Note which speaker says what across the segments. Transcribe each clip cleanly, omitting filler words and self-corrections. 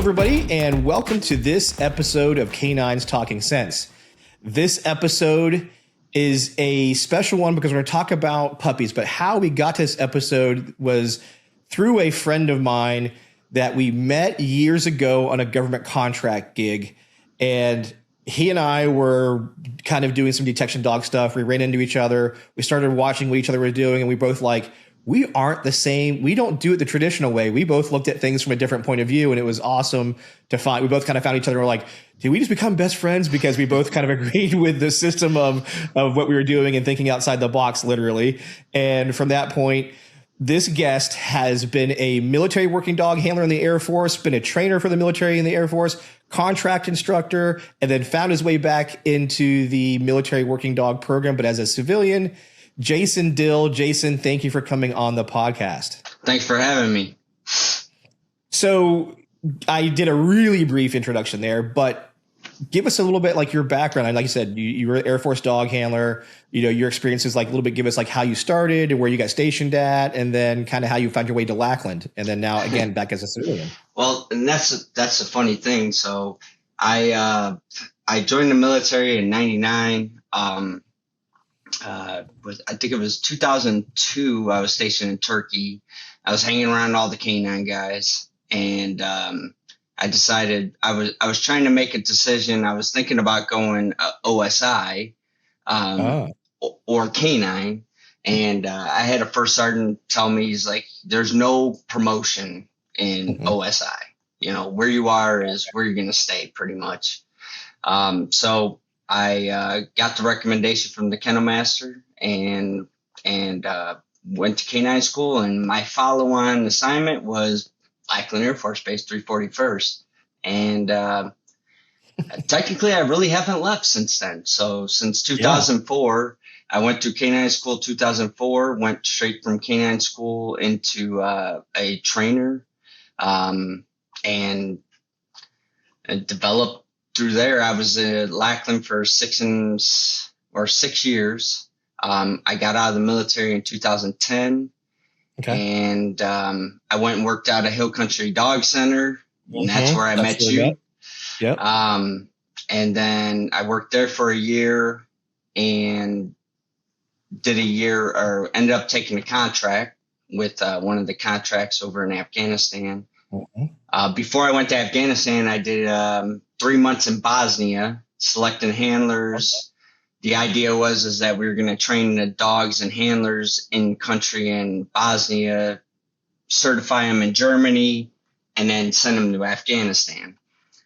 Speaker 1: everybody, and welcome to this episode of K9s Talking Scents. This episode is a special one because we're going to talk about puppies, but how we got to this episode was through a friend of mine that we met years ago on a government contract gig, and he and I were kind of doing some detection dog stuff. We ran into each other. We started watching what each other were doing, and we both we aren't the same. We don't do it the traditional way. We both looked at things from a different point of view, and it was awesome to find. We both kind of found each other. And we're like, did we just become best friends because we both kind of agreed with the system of what we were doing and thinking outside the box, literally. And from that point, this guest has been a military working dog handler in the Air Force, been a trainer for the military in the Air Force, contract instructor, and then found his way back into the military working dog program, but as a civilian. Jason Dill. Jason, thank you for coming on the podcast.
Speaker 2: Thanks for having me.
Speaker 1: So I did a really brief introduction there, but give us a little bit like your background. And like you said, you were an Air Force dog handler. You know, your experiences, like a little bit, give us like how you started and where you got stationed at, and then kind of how you found your way to Lackland, and then now again back as a civilian.
Speaker 2: Well, and that's a funny thing. So I joined the military in '99. I think it was 2002. I was stationed in Turkey. I was hanging around all the K9 guys, and I decided I was trying to make a decision. I was thinking about going OSI or K9, and I had a first sergeant tell me, he's like, "There's no promotion in OSI. You know, where you are is where you're going to stay, pretty much." So I got the recommendation from the kennel master and went to K9 school, and my follow-on assignment was Lackland Air Force Base 341st. And technically I really haven't left since then. So since 2004, I went to K9 school 2004, went straight from K9 school into a trainer and developed through there. I was at Lackland for 6 years. I got out of the military in 2010. Okay. And I went and worked out at Hill Country Dog Center. And that's where I met you. Yep. And then I worked there for a year and ended up taking a contract with one of the contracts over in Afghanistan. Before I went to Afghanistan, I did 3 months in Bosnia, selecting handlers. The idea was that we were going to train the dogs and handlers in country in Bosnia, certify them in Germany, and then send them to Afghanistan.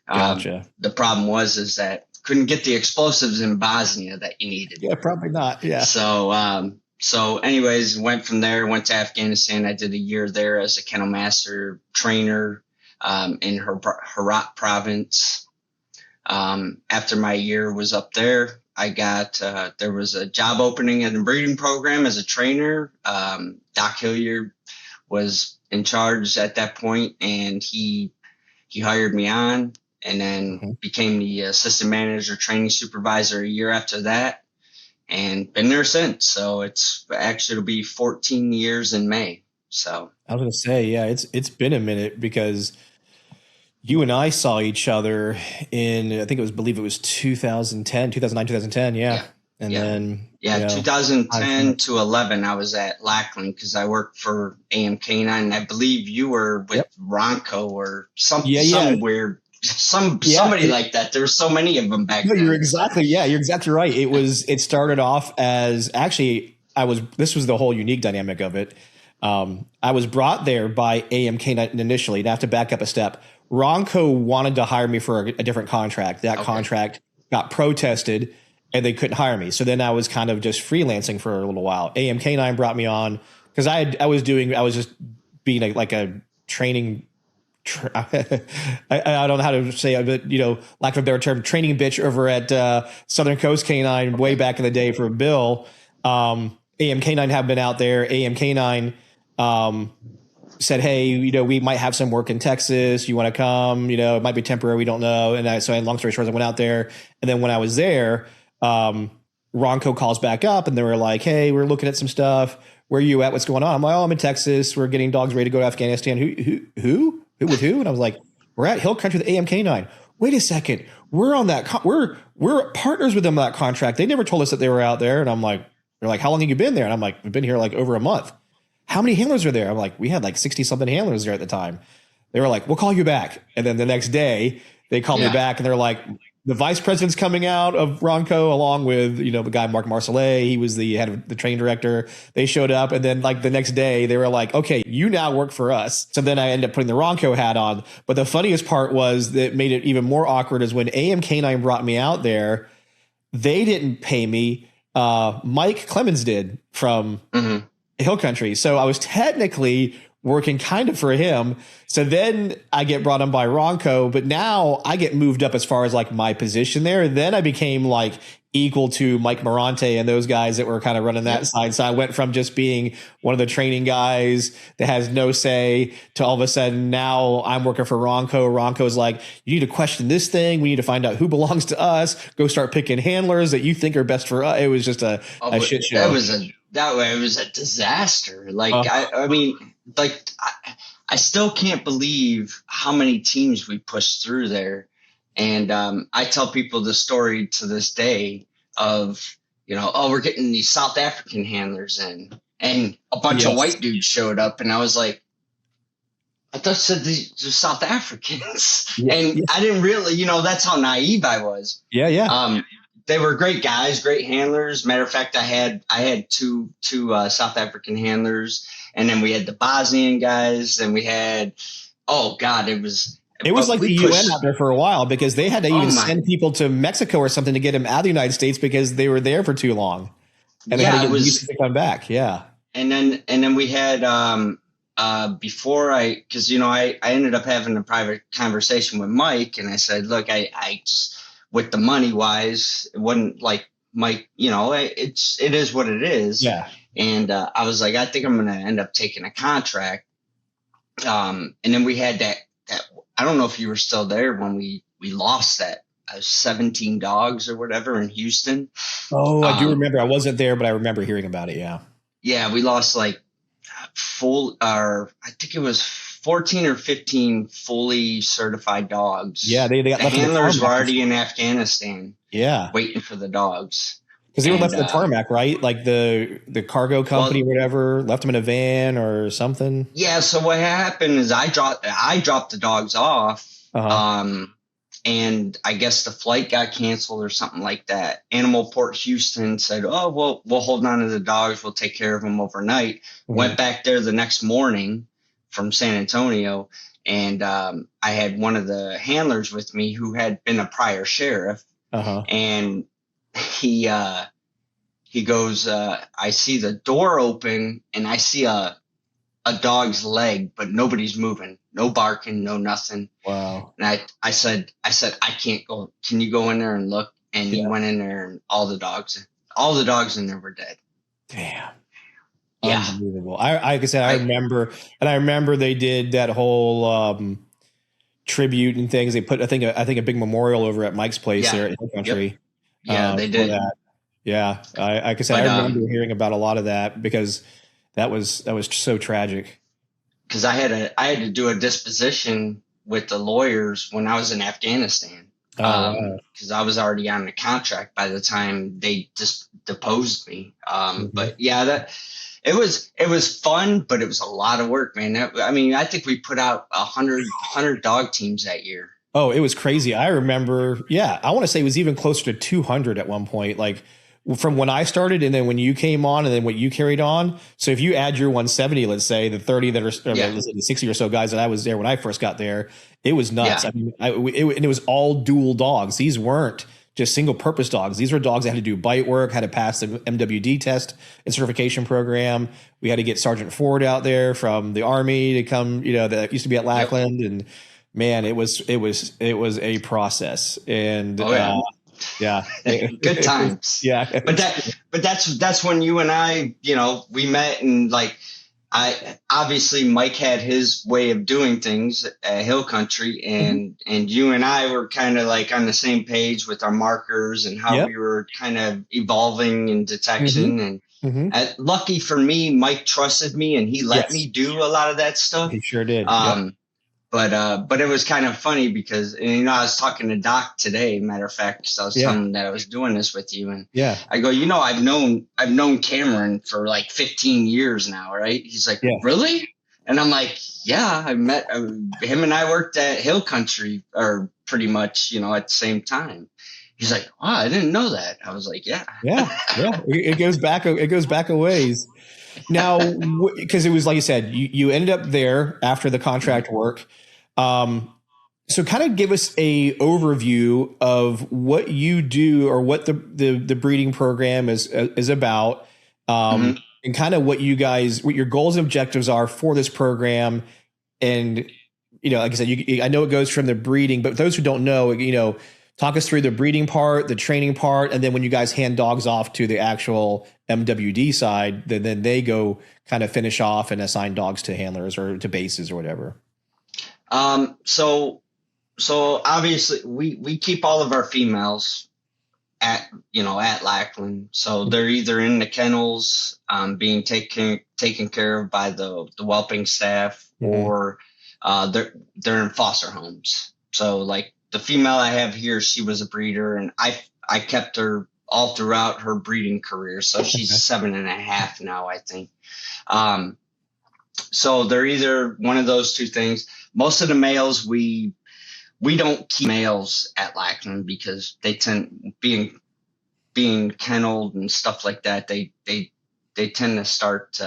Speaker 1: Gotcha.
Speaker 2: The problem was that couldn't get the explosives in Bosnia that you needed.
Speaker 1: Yeah, probably not. Yeah.
Speaker 2: So anyways, went from there, went to Afghanistan. I did a year there as a kennel master trainer in Herat province. After my year was up there, I got there was a job opening in the breeding program as a trainer. Doc Hilliard was in charge at that point, and he hired me on, and then became the assistant manager training supervisor a year after that, and been there since. So it'll be 14 years in May. So
Speaker 1: I was going to say, yeah, it's been a minute because you and I saw each other in, I believe it was 2009, 2010. Yeah. And then,
Speaker 2: 2010 to 11, I was at Lackland because I worked for AMK9. And I believe you were with Ronco or something weird, somebody like that. There were so many of them back then.
Speaker 1: You're exactly right. It started off as this was the whole unique dynamic of it. I was brought there by AMK9 initially, and I have to back up a step. Ronco wanted to hire me for a different contract. That contract got protested and they couldn't hire me. So then I was kind of just freelancing for a little while. AMK9 brought me on because I was just being a training. I don't know how to say it, but lack of a better term, training bitch over at Southern Coast K9 way back in the day for Bill. AMK9 have been out there. AMK9 said, hey, we might have some work in Texas. You want to come? It might be temporary. We don't know. And so long story short, I went out there. And then when I was there, Ronco calls back up and they were like, hey, we're looking at some stuff. Where are you at? What's going on? I'm like, I'm in Texas. We're getting dogs ready to go to Afghanistan. Who with who? And I was like, we're at Hill Country with AMK9. Wait a second. We're on that. We're partners with them on that contract. They never told us that they were out there. And I'm like, they're like, how long have you been there? And I'm like, we've been here like over a month. How many handlers are there? I'm like, we had like 60 something handlers there at the time. They were like, we'll call you back. And then the next day they called me back and they're like, the vice president's coming out of Ronco along with, the guy, Mark Marcellet. He was the head of the training director. They showed up. And then like the next day they were like, okay, you now work for us. So then I ended up putting the Ronco hat on. But the funniest part was that made it even more awkward is when AMK9 brought me out there, they didn't pay me. Mike Clemens did from Hill Country. So I was technically working kind of for him. So then I get brought on by Ronco, but now I get moved up as far as like my position there. Then I became like equal to Mike Morante and those guys that were kind of running that side. So I went from just being one of the training guys that has no say to all of a sudden now I'm working for Ronco. Ronco's like, you need to question this thing. We need to find out who belongs to us. Go start picking handlers that you think are best for us. It was just a shit show.
Speaker 2: It was a disaster. Like, I mean, like I still can't believe how many teams we pushed through there. And I tell people the story to this day of, we're getting these South African handlers in, and a bunch of white dudes showed up. And I was like, I thought you said these are South Africans. And I didn't really, that's how naive I was.
Speaker 1: Yeah.
Speaker 2: They were great guys, great handlers. Matter of fact, I had two South African handlers, and then we had the Bosnian guys, and we had, it was like the UN out
Speaker 1: there for a while because they had to even send people to Mexico or something to get them out of the United States because they were there for too long, and they had to get visas to come back. Yeah,
Speaker 2: and then we had before because I ended up having a private conversation with Mike, and I said, look, I just, with the money wise, it wasn't like Mike, it is what it is.
Speaker 1: Yeah.
Speaker 2: And I was like, I think I'm going to end up taking a contract. And then we had that, I don't know if you were still there when we lost that 17 dogs or whatever in Houston.
Speaker 1: Oh, I do remember. I wasn't there, but I remember hearing about it. Yeah.
Speaker 2: Yeah. We lost like I think it was 14 or 15 fully certified dogs.
Speaker 1: Yeah, they got
Speaker 2: the handlers were already in Afghanistan.
Speaker 1: Yeah,
Speaker 2: waiting for the dogs
Speaker 1: because they were left in the tarmac, right? Like the cargo company, whatever, left them in a van or something.
Speaker 2: Yeah. So what happened is I dropped the dogs off, and I guess the flight got canceled or something like that. Animal Port Houston said, "Oh, well, we'll hold on to the dogs. We'll take care of them overnight." Went back there the next morning from San Antonio, and I had one of the handlers with me who had been a prior sheriff, and he goes, I see the door open and I see a dog's leg, but nobody's moving, no barking, no nothing.
Speaker 1: Wow.
Speaker 2: And I said, I can't go. Can you go in there and look? And he went in there, and all the dogs in there were dead.
Speaker 1: Damn.
Speaker 2: Yeah.
Speaker 1: Unbelievable. Like I said, I remember they did that whole tribute and things. They put, I think a big memorial over at Mike's place there at Hill Country.
Speaker 2: Yep. Yeah, they did.
Speaker 1: That. Yeah. Like I said, I remember hearing about a lot of that because that was so tragic.
Speaker 2: Because I had to do a disposition with the lawyers when I was in Afghanistan. Because I was already on the contract by the time they just deposed me. But yeah, it was fun, but it was a lot of work, man. I think we put out 100 dog teams that year.
Speaker 1: Oh, it was crazy. I remember. Yeah, I want to say it was even closer to 200 at one point. Like from when I started, and then when you came on, and then what you carried on. So if you add your 170, let's say the 30 that are the 60 or so guys that I was there when I first got there, it was nuts. Yeah. And it was all dual dogs. These weren't just single purpose dogs. These were dogs that had to do bite work, had to pass the MWD test and certification program. We had to get Sergeant Ford out there from the Army to come, that used to be at Lackland. And man, it was a process. And yeah,
Speaker 2: good times.
Speaker 1: Yeah.
Speaker 2: But that's when you and I, we met, and like, obviously Mike had his way of doing things at Hill Country, and you and I were kind of like on the same page with our markers and how we were kind of evolving in detection. And lucky for me, Mike trusted me, and he let me do a lot of that stuff.
Speaker 1: He sure did.
Speaker 2: but it was kind of funny because, I was talking to Doc today, matter of fact, because I was telling him that I was doing this with you. And I go, I've known Cameron for like 15 years now. Right. He's like, really? And I'm like, yeah, I met him and I worked at Hill Country or pretty much, at the same time. He's like, wow, I didn't know that. I was like, yeah.
Speaker 1: It goes back a ways. Now, because it was like you said, you ended up there after the contract work. So kind of give us a overview of what you do or what the breeding program is about, and kind of what your goals and objectives are for this program. And, like I said, I know it goes from the breeding, but those who don't know, talk us through the breeding part, the training part, and then when you guys hand dogs off to the actual MWD side, then they go kind of finish off and assign dogs to handlers or to bases or whatever.
Speaker 2: So obviously we keep all of our females at Lackland. So they're either in the kennels, being taken care of by the whelping staff, or they're in foster homes. So like the female I have here, she was a breeder, and I kept her all throughout her breeding career. So she's 7.5 now, I think. So they're either one of those two things. Most of the males, we don't keep males at Lackland because they tend being kenneled and stuff like that. They tend to start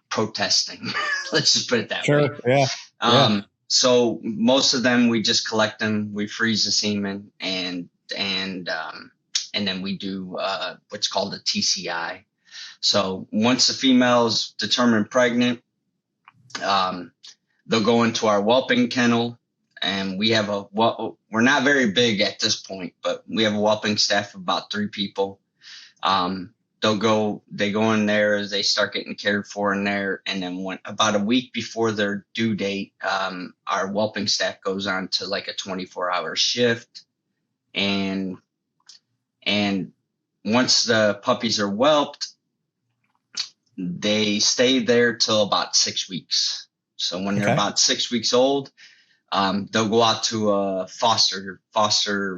Speaker 2: protesting. Let's just put it that way.
Speaker 1: Yeah.
Speaker 2: So most of them, we just collect them, we freeze the semen, and then we do what's called a TCI. So once the female is determined pregnant, they'll go into our whelping kennel, and we have we're not very big at this point, but we have a whelping staff of about 3 people. They go in there, they start getting cared for in there. And then about a week before their due date, our whelping staff goes on to like a 24-hour shift. And once the puppies are whelped, they stay there till about 6 weeks. So when they're about 6 weeks old, they'll go out to a foster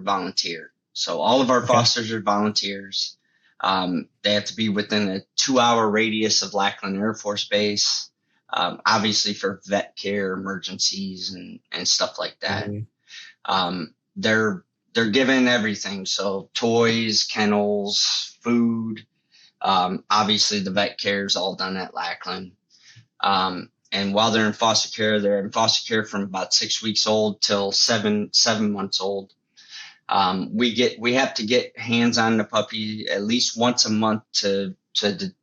Speaker 2: volunteer. So all of our fosters are volunteers. They have to be within a 2-hour radius of Lackland Air Force Base, obviously for vet care, emergencies, and stuff like that. They're given everything. So toys, kennels, food. Obviously the vet care is all done at Lackland. And while they're in foster care from about 6 weeks old till 7 months old. We have to get hands on the puppy at least once a month to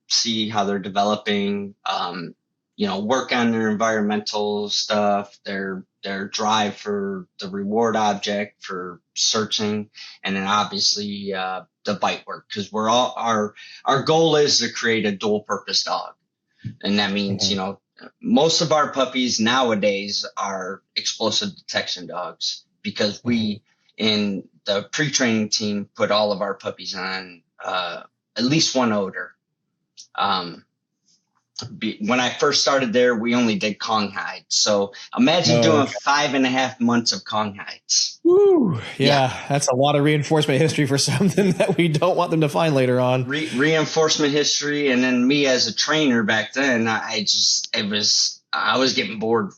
Speaker 2: see how they're developing, work on their environmental stuff, their drive for the reward object, for searching, and then obviously the bite work, because our goal is to create a dual purpose dog. And that means, most of our puppies nowadays are explosive detection dogs, because we in the pre-training team put all of our puppies on at least one odor. When I first started there, we only did Kong hides. So imagine doing 5.5 months of Kong hides.
Speaker 1: Woo. Yeah, that's a lot of reinforcement history for something that we don't want them to find later on.
Speaker 2: Reinforcement history. And then me as a trainer back then, I was getting bored,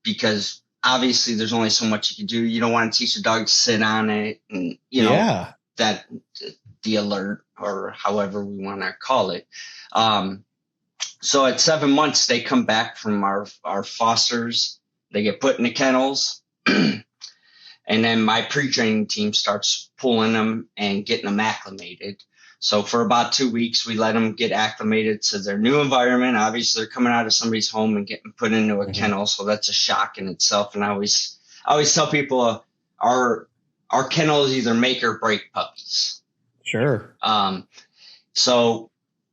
Speaker 2: because obviously there's only so much you can do. You don't want to teach a dog to sit on it, and that the alert, or however we want to call it. So at 7 months, they come back from our fosters. They get put in the kennels. And then my pre-training team starts pulling them and getting them acclimated. So for about 2 weeks, we let them get acclimated to their new environment. Obviously, they're coming out of somebody's home and getting put into a kennel. So that's a shock in itself. And I always tell people our kennels either make or break puppies.
Speaker 1: Sure.
Speaker 2: So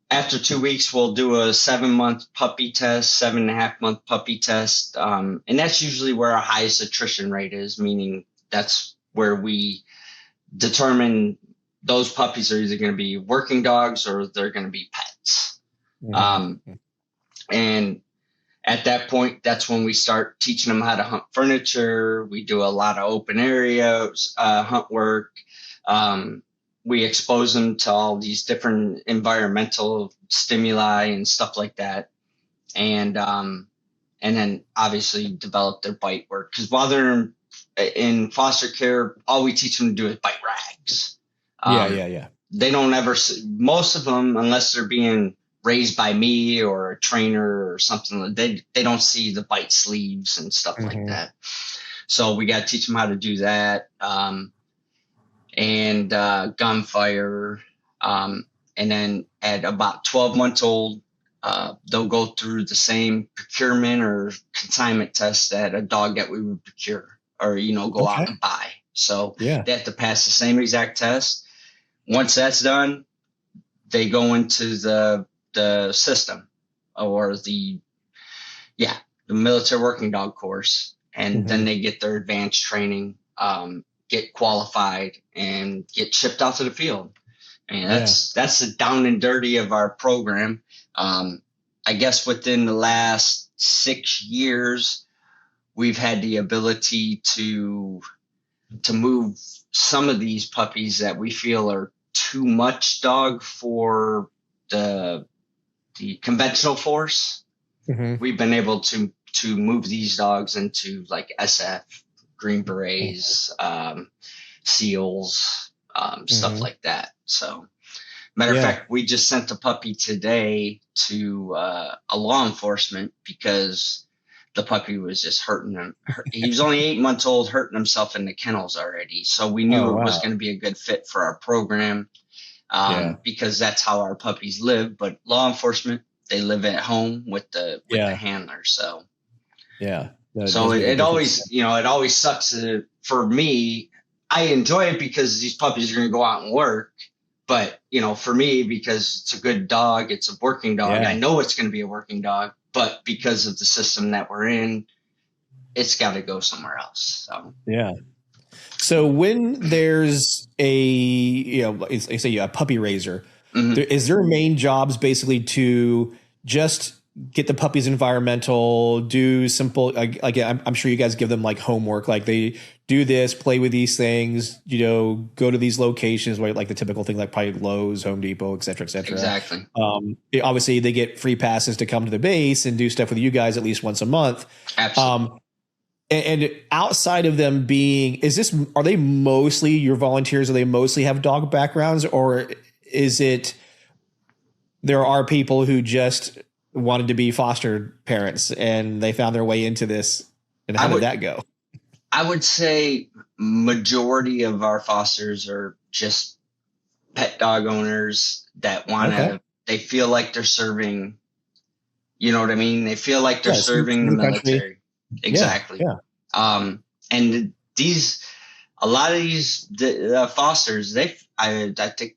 Speaker 2: after 2 weeks, we'll do a 7-month puppy test, 7.5-month puppy test. And that's usually where our highest attrition rate is, meaning that's where we determine those puppies are either going to be working dogs or they're going to be pets. And at that point, that's when we start teaching them how to hunt furniture. We do a lot of open areas, hunt work. We expose them to all these different environmental stimuli and stuff like that. And then obviously develop their bite work. Because while they're in foster care, all we teach them to do is bite rags.
Speaker 1: Yeah.
Speaker 2: They don't ever, most of them, unless they're being raised by me or a trainer or something, they don't see the bite sleeves and stuff like that. So we got to teach them how to do that. And gunfire. And then at about 12 months old, they'll go through the same procurement or consignment test that a dog that we would procure or, go out and buy. So they have to pass the same exact test. Once that's done, they go into the system or the military working dog course. And then they get their advanced training, get qualified and get shipped out to the field. And that's the down and dirty of our program. I guess within the last 6 years, we've had the ability to move some of these puppies that we feel are too much dog for the conventional force. We've been able to move these dogs into like SF, Green Berets, SEALs, stuff like that. So, matter of fact, we just sent a puppy today to a law enforcement because the puppy was just hurting him. He was only 8 months old, hurting himself in the kennels already. So we knew it was going to be a good fit for our program because that's how our puppies live. But law enforcement, they live at home with the handler. So so it always, it always sucks for me. I enjoy it because these puppies are going to go out and work. But, for me, because it's a good dog, it's a working dog. I know it's going to be a working dog. But because of the system that we're in, it's got to go somewhere else.
Speaker 1: So when there's a puppy raiser, is their main jobs basically to just get the puppies environmental, do simple, again, I'm sure you guys give them like homework, like they do this, play with these things, go to these locations where like the typical thing, like probably Lowe's, Home Depot, et cetera, et cetera.
Speaker 2: Exactly.
Speaker 1: Obviously they get free passes to come to the base and do stuff with you guys at least once a month.
Speaker 2: Absolutely.
Speaker 1: And outside of them being, are they mostly your volunteers? Do they mostly have dog backgrounds, or is it, there are people who just wanted to be foster parents and they found their way into this? And how did that go?
Speaker 2: I would say majority of our fosters are just pet dog owners that want to, they feel like they're serving, you know what I mean? They feel like they're serving the military. Exactly. And a lot of these fosters, I think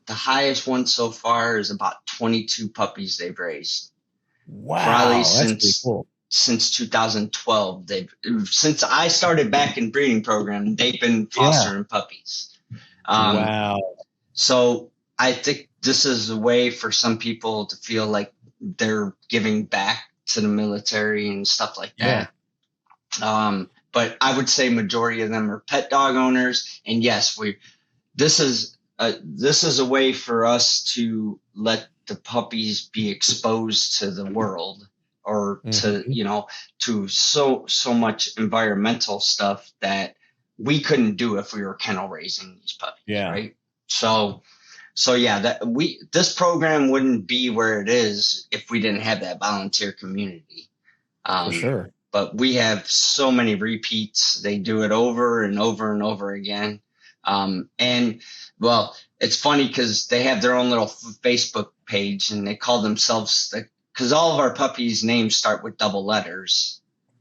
Speaker 2: the highest one so far is about 22 puppies they've raised.
Speaker 1: Wow.
Speaker 2: Probably
Speaker 1: that's cool.
Speaker 2: Since 2012, since I started back in breeding program, they've been fostering puppies.
Speaker 1: Wow. So
Speaker 2: I think this is a way for some people to feel like they're giving back to the military and stuff like that. But I would say majority of them are pet dog owners. And yes, this is a way for us to let the puppies be exposed to the world, or to so much environmental stuff that we couldn't do if we were kennel raising these puppies. Right. So this program wouldn't be where it is if we didn't have that volunteer community.
Speaker 1: For sure.
Speaker 2: But we have so many repeats. They do it over and over and over again. And well, it's funny because they have their own little Facebook page and they call themselves, because all of our puppies' names start with double letters.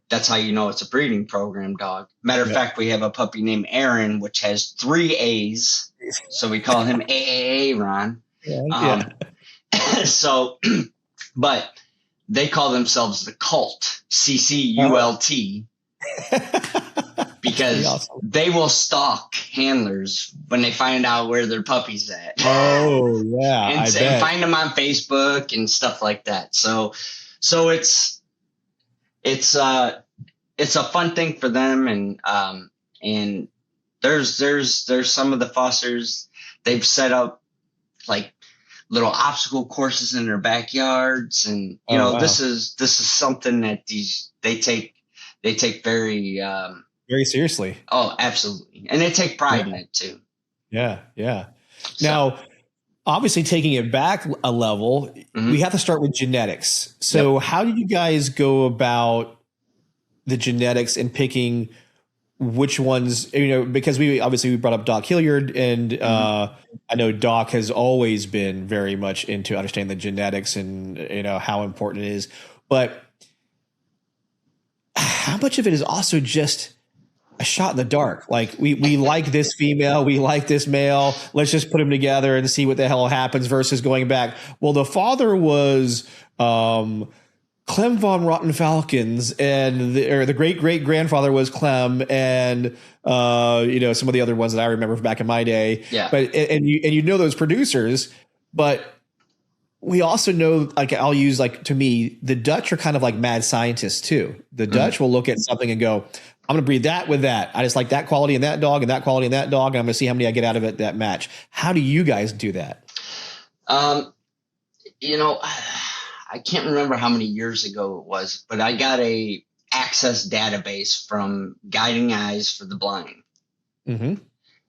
Speaker 2: That's how you know it's a breeding program dog. Matter of fact, we have a puppy named Aaron, which has 3 A's. So we call him AAA Ron. So, but they call themselves the Cult, CCULT, because they will stalk handlers when they find out where their puppy's at.
Speaker 1: Oh, yeah.
Speaker 2: and find them on Facebook and stuff like that. So So it's a fun thing for them, and there's some of the fosters, they've set up like little obstacle courses in their backyards, and
Speaker 1: Oh, wow.
Speaker 2: this is something that they take very
Speaker 1: Very seriously.
Speaker 2: oh, absolutely, and they take pride in it too.
Speaker 1: Yeah. Yeah.
Speaker 2: So,
Speaker 1: Now, obviously taking it back a level,
Speaker 2: mhm.
Speaker 1: we have to start with genetics. So
Speaker 2: Yep.
Speaker 1: how did you guys go about the genetics and picking which ones, because we brought up Doc Hilliard, and
Speaker 2: Mhm.
Speaker 1: I know Doc has always been very much into understanding the genetics and how important it is. But how much of it is also just a shot in the dark? Like we like this female, we like this male. Let's just put them together and see what the hell happens. Versus going back. Well, the father was Clem von Rottenfalkens, and the great great grandfather was Clem, and some of the other ones that I remember from back in my day.
Speaker 2: Yeah.
Speaker 1: But and you know those producers, but we also know, like, I'll use, like, to me, the Dutch are kind of like mad scientists too. The Dutch will look at something and go, I'm going to breed that with that. I just like that quality in that dog and that quality in that dog, and I'm going to see how many I get out of it that match. How do you guys do that?
Speaker 2: You know, I can't remember how many years ago it was, but I got a access database from Guiding Eyes for the Blind,
Speaker 1: Mm-hmm.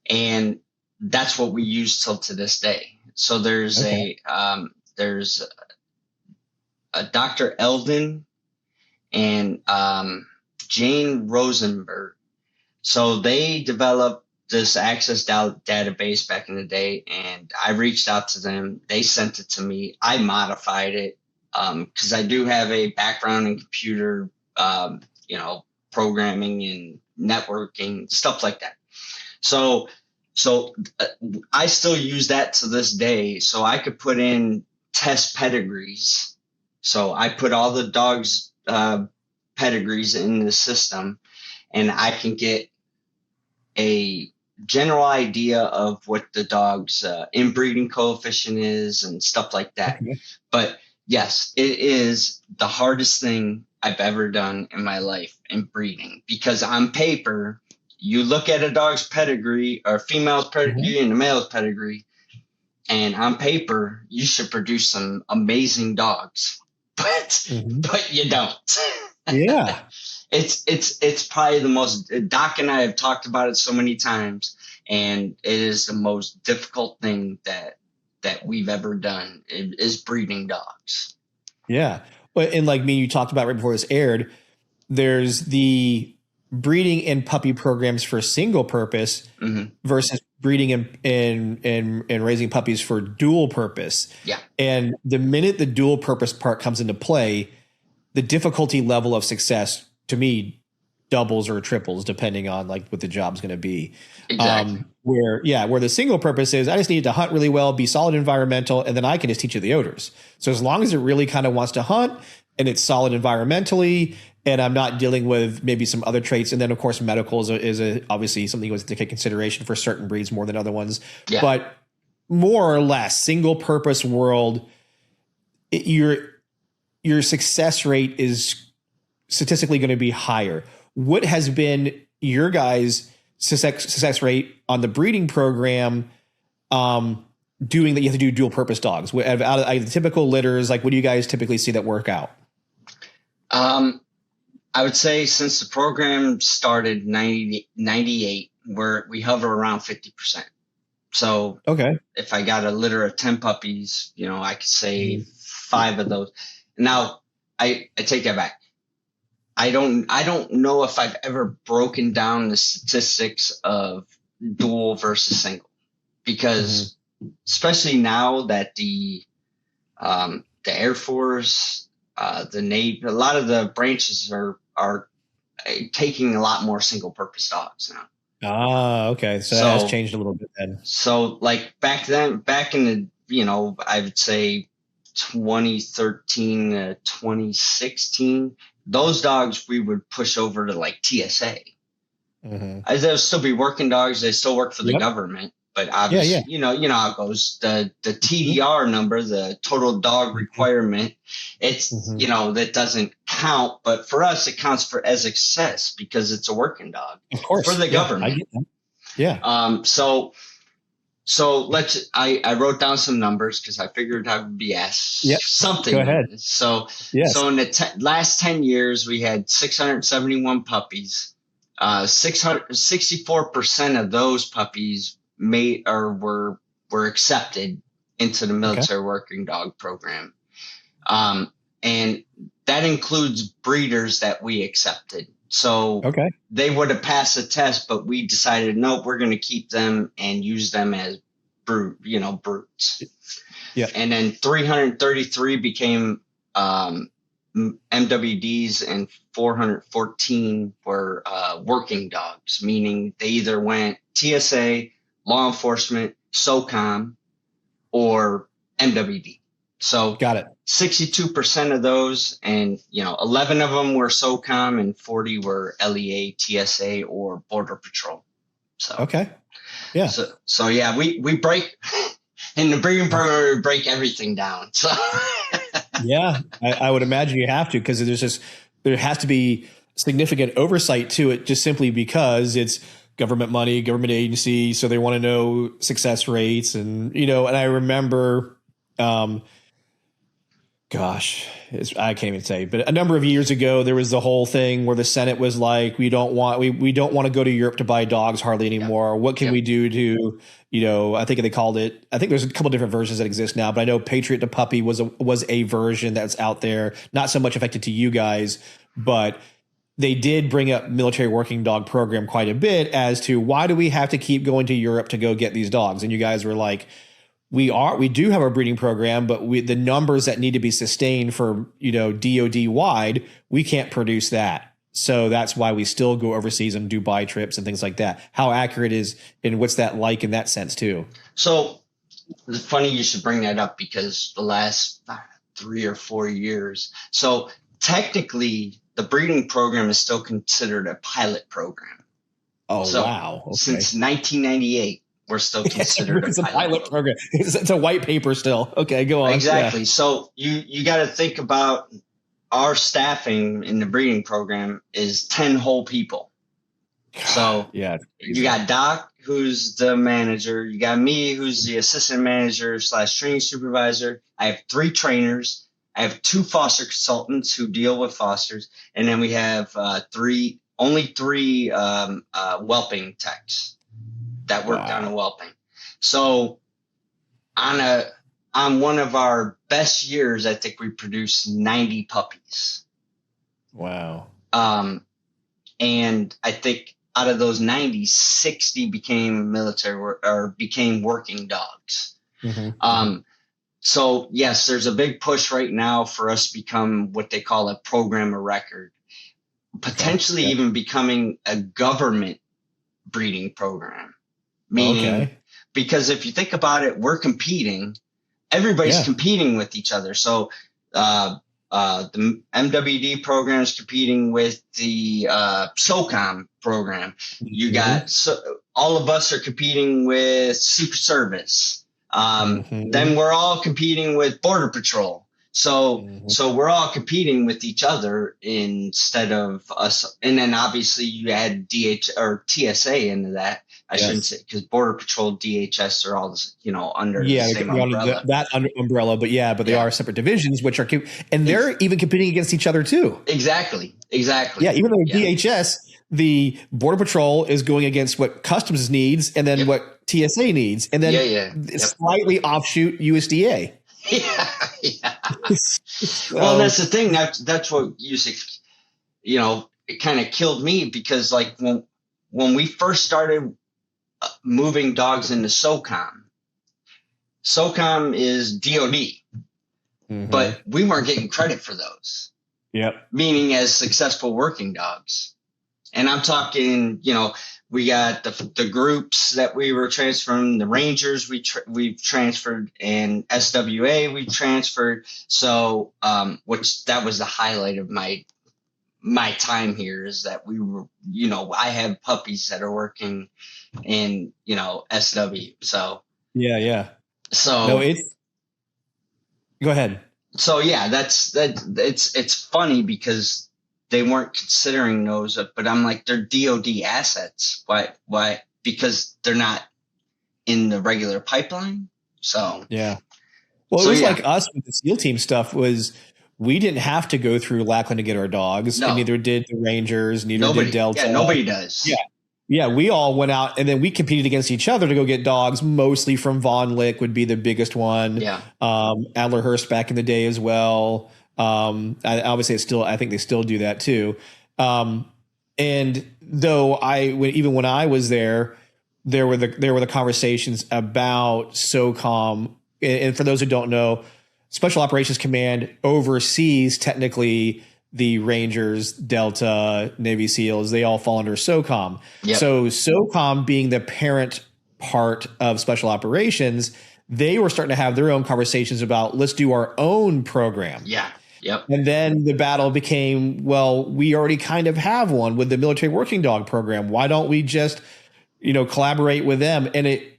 Speaker 2: and that's what we use till to this day. So there's
Speaker 1: Okay.
Speaker 2: there's a Dr. Eldon and Jane Rosenberg. So they developed this access database back in the day, and I reached out to them. They sent it to me. I modified it because I do have a background in computer, programming and networking, stuff like that. So I still use that to this day. So I could put in test pedigrees. So I put all the dogs' pedigrees in the system, and I can get a general idea of what the dog's inbreeding coefficient is and stuff like that.
Speaker 1: Okay.
Speaker 2: But yes, it is the hardest thing I've ever done in my life in breeding, because on paper, you look at a dog's pedigree, or female's pedigree
Speaker 1: Mm-hmm.
Speaker 2: and a male's pedigree, and on paper, you should produce some amazing dogs,
Speaker 1: Mm-hmm.
Speaker 2: but you don't.
Speaker 1: Yeah.
Speaker 2: It's probably the most. Doc and I have talked about it so many times, and it is the most difficult thing that we've ever done is breeding dogs.
Speaker 1: Yeah. But, and like me, you talked about right before this aired, there's the breeding and puppy programs for single purpose
Speaker 2: Mm-hmm.
Speaker 1: versus breeding and raising puppies for dual purpose.
Speaker 2: Yeah.
Speaker 1: And the minute the dual purpose part comes into play, the difficulty level of success, to me, doubles or triples depending on like what the job's going to be.
Speaker 2: Exactly.
Speaker 1: Where the single purpose is, I just need to hunt really well, be solid environmental, and then I can just teach you the odors. So as long as it really kind of wants to hunt and it's solid environmentally, and I'm not dealing with maybe some other traits, and then of course medical is obviously something you have to take consideration for certain breeds more than other ones.
Speaker 2: Yeah.
Speaker 1: But more or less, single purpose world, your success rate is statistically going to be higher. What has been your guys' success rate on the breeding program, doing that you have to do dual purpose dogs? Out of the typical litters, like what do you guys typically see that work out?
Speaker 2: I would say since the program started 98, we hover around 50%. So
Speaker 1: Okay.
Speaker 2: if I got a litter of 10 puppies, I could say 5 of those. Now I take that back. I don't know if I've ever broken down the statistics of dual versus single, because especially now that the Air Force, the Navy, a lot of the branches are taking a lot more single purpose dogs now.
Speaker 1: Okay. So that has changed a little bit then.
Speaker 2: So like back in the, I would say 2013 to 2016, those dogs we would push over to like TSA.
Speaker 1: Mm-hmm.
Speaker 2: They'll still be working dogs. They still work for the government, but obviously, you know how it goes. The TDR number, the total dog requirement, it's that doesn't count, but for us, it counts for as excess because it's a working dog,
Speaker 1: of course,
Speaker 2: for the government.
Speaker 1: I get that. Yeah.
Speaker 2: So I wrote down some numbers because I figured I would be asked something.
Speaker 1: Go ahead.
Speaker 2: So in the last 10 years, we had 671 puppies. 64% of those puppies were accepted into the military working dog program. And that includes breeders that we accepted. So they would have passed the test, but we decided, nope, we're going to keep them and use them as brutes. Yeah. And then 333 became MWDs and 414 were working dogs, meaning they either went TSA, law enforcement, SOCOM, or MWD. So
Speaker 1: got it.
Speaker 2: 62% of those, and 11 of them were SOCOM and 40 were LEA, TSA, or Border Patrol. So
Speaker 1: yeah.
Speaker 2: So yeah, we break in the breeding program. We break everything down. So
Speaker 1: yeah, I would imagine you have to, because there has to be significant oversight to it, just simply because it's government money, government agency, so they want to know success rates, and And I remember. I can't even say, but a number of years ago, there was the whole thing where the Senate was like, we don't want to go to Europe to buy dogs hardly anymore. What can we do to, I think they called it, I think there's a couple different versions that exist now, but I know Patriot to Puppy was a version that's out there, not so much affected to you guys, but they did bring up military working dog program quite a bit as to why do we have to keep going to Europe to go get these dogs? And you guys were like, we do have our breeding program, but the numbers that need to be sustained for, DOD wide, we can't produce that. So that's why we still go overseas and do buy trips and things like that. How accurate is, and what's that like in that sense too?
Speaker 2: So it's funny you should bring that up, because the last 3 or 4 years. So technically the breeding program is still considered a pilot program.
Speaker 1: Oh, wow. Okay.
Speaker 2: Since 1998. We're still considered
Speaker 1: a pilot program. It's a white paper still. Okay, go on.
Speaker 2: Exactly.
Speaker 1: Yeah.
Speaker 2: So you got to think about our staffing in the breeding program is 10 whole people. So you got Doc, who's the manager. You got me, who's the assistant manager / training supervisor. I have 3 trainers. I have 2 foster consultants who deal with fosters, and then we have only three whelping techs that worked on a whelping. So on one of our best years, I think we produced 90 puppies.
Speaker 1: Wow.
Speaker 2: And I think out of those 90, 60 became became working dogs. Mm-hmm. So yes, there's a big push right now for us to become what they call a program of record, potentially even becoming a government breeding program. Meaning, because if you think about it, we're competing. Everybody's competing with each other. So the MWD program is competing with the SOCOM program. You got all of us are competing with Secret Service. Then we're all competing with Border Patrol. So we're all competing with each other instead of us. And then obviously you add TSA into that. I shouldn't say, because Border Patrol, DHS are all, under the same umbrella.
Speaker 1: That umbrella, but they are separate divisions, which are, and they're even competing against each other too.
Speaker 2: Exactly.
Speaker 1: Yeah, even though DHS, the Border Patrol is going against what Customs needs, and then what TSA needs, and then slightly offshoot USDA.
Speaker 2: Well, that's the thing. That's what it kind of killed me, because like when we first started moving dogs into SOCOM is DOD, but we weren't getting credit for those.
Speaker 1: Yep.
Speaker 2: Meaning as successful working dogs. And I'm talking, we got the groups that we were transferring, the Rangers we've transferred, and SWA we transferred. So, which that was the highlight of my my time here is that we were, I have puppies that are working in, SW. So,
Speaker 1: Yeah. No,
Speaker 2: so,
Speaker 1: go ahead.
Speaker 2: so yeah, it's funny because they weren't considering those, but I'm like, they're DOD assets. Why? Because they're not in the regular pipeline. So,
Speaker 1: Yeah. Well, it
Speaker 2: so
Speaker 1: was
Speaker 2: yeah,
Speaker 1: like us with the SEAL team stuff was we didn't have to go through Lackland to get our dogs, and
Speaker 2: no,
Speaker 1: neither did the Rangers, neither did
Speaker 2: nobody,
Speaker 1: Delta.
Speaker 2: nobody does.
Speaker 1: Yeah. Yeah, we all went out and then we competed against each other to go get dogs, mostly from Von Lick would be the biggest one.
Speaker 2: Yeah.
Speaker 1: Adlerhurst back in the day as well. Obviously I think they still do that too. And though even when I was there were the conversations about SOCOM. And for those who don't know, Special Operations Command oversees technically the Rangers, Delta, Navy SEALs. They all fall under SOCOM.
Speaker 2: Yep.
Speaker 1: So SOCOM being the parent part of Special Operations, they were starting to have their own conversations about let's do our own program.
Speaker 2: Yeah. Yep.
Speaker 1: And then the battle became, well, we already kind of have one with the Military Working Dog program. Why don't we just, collaborate with them? And it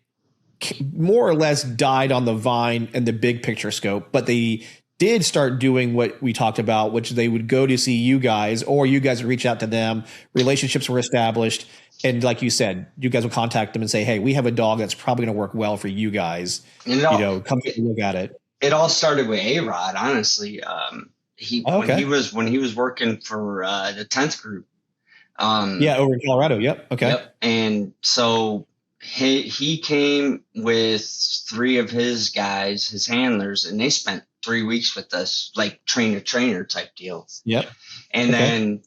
Speaker 1: more or less died on the vine and the big picture scope, but they did start doing what we talked about, which they would go to see you guys or you guys would reach out to them. Relationships were established. And like you said, you guys would contact them and say, hey, we have a dog that's probably going to work well for you guys. Come take a look at it.
Speaker 2: It all started with A-Rod, honestly. When he was working for the 10th group.
Speaker 1: Over in Colorado. Yep. Okay. Yep.
Speaker 2: And so he came with 3 of his guys, his handlers, and they spent 3 weeks with us, like trainer type deal.
Speaker 1: Yep.
Speaker 2: And then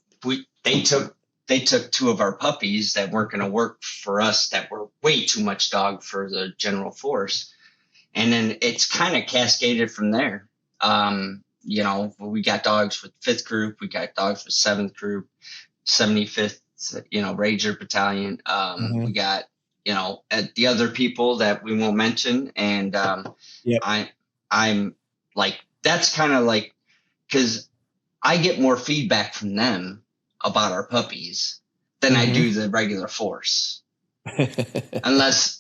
Speaker 2: they took 2 of our puppies that weren't going to work for us, that were way too much dog for the general force. And then it's kind of cascaded from there. We got dogs with 5th group, we got dogs with 7th group, 75th, Ranger Battalion. We got, at the other people that we won't mention. And I'm like, that's kind of like, because I get more feedback from them about our puppies than I do the regular force. unless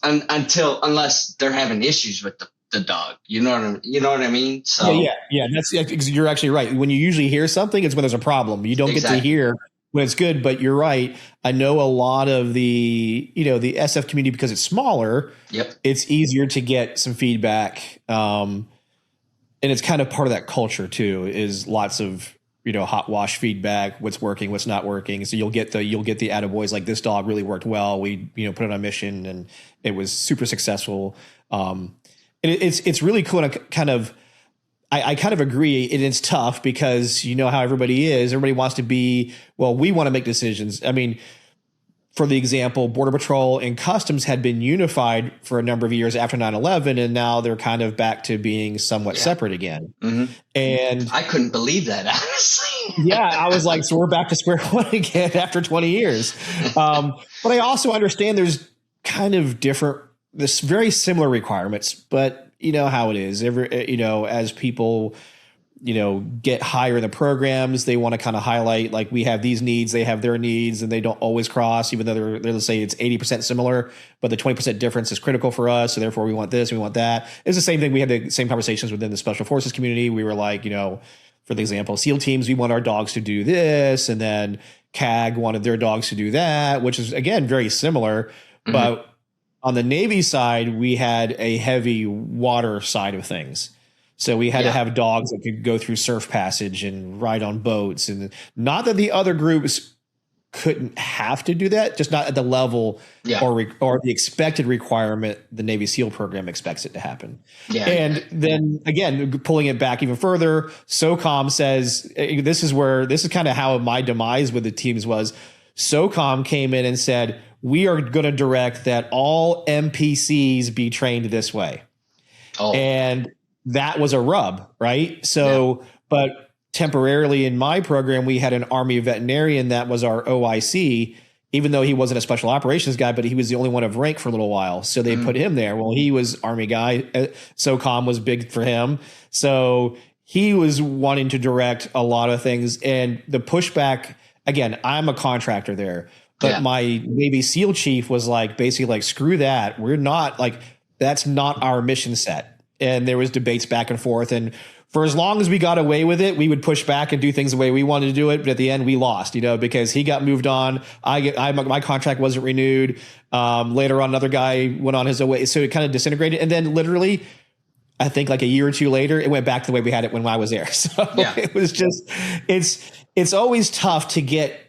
Speaker 2: they're having issues with the dog, you know what I mean? So
Speaker 1: yeah, you're actually right. When you usually hear something, it's when there's a problem. You don't get to hear when it's good, but you're right. I know a lot of the SF community, because it's smaller.
Speaker 2: Yep.
Speaker 1: It's easier to get some feedback. And it's kind of part of that culture too, is lots of, hot wash feedback, what's working, what's not working. So you'll get the attaboys, like this dog really worked well. We, put it on a mission and it was super successful. And it's really cool. And I kind of agree. And it's tough because how everybody is. Everybody wants to be, we want to make decisions. I mean, for the example, Border Patrol and Customs had been unified for a number of years after 9/11, and now they're kind of back to being somewhat separate again.
Speaker 2: Mm-hmm.
Speaker 1: And
Speaker 2: I couldn't believe that, honestly.
Speaker 1: Yeah, I was like, so we're back to square one again after 20 years. But I also understand there's kind of this very similar requirements, but you know how it is. As people get higher in the programs, they want to kind of highlight, like, we have these needs, they have their needs, and they don't always cross, even though they're let's say it's 80% similar, but the 20% difference is critical for us. So therefore we want this, we want that. It's the same thing. We had the same conversations within the Special Forces community. We were like, for the example, SEAL teams, we want our dogs to do this. And then CAG wanted their dogs to do that, which is, again, very similar. Mm-hmm. But on the Navy side, we had a heavy water side of things. So we had to have dogs that could go through surf passage and ride on boats. And not that the other groups couldn't have to do that, just not at the level or the expected requirement the Navy SEAL program expects it to happen. Yeah. And then again, pulling it back even further, SOCOM says, this is kind of how my demise with the teams was. SOCOM came in and said, we are going to direct that all MPCs be trained this way. Oh. And that was a rub, right? So, but temporarily in my program, we had an Army veterinarian that was our OIC, even though he wasn't a special operations guy, but he was the only one of rank for a little while. So they put him there. Well, he was Army guy. SOCOM was big for him. So he was wanting to direct a lot of things. And the pushback again, I'm a contractor there, but
Speaker 2: Yeah.
Speaker 1: my Navy SEAL chief was like, basically like, screw that. We're not like, that's not our mission set. And there was debates back and forth. And for as long as we got away with it, we would push back and do things the way we wanted to do it. But at the end, we lost, because he got moved on. My contract wasn't renewed. Later on, another guy went on his own way. So it kind of disintegrated. And then literally, I think like a year or two later, it went back to the way we had it when I was there. So it was just, it's always tough to get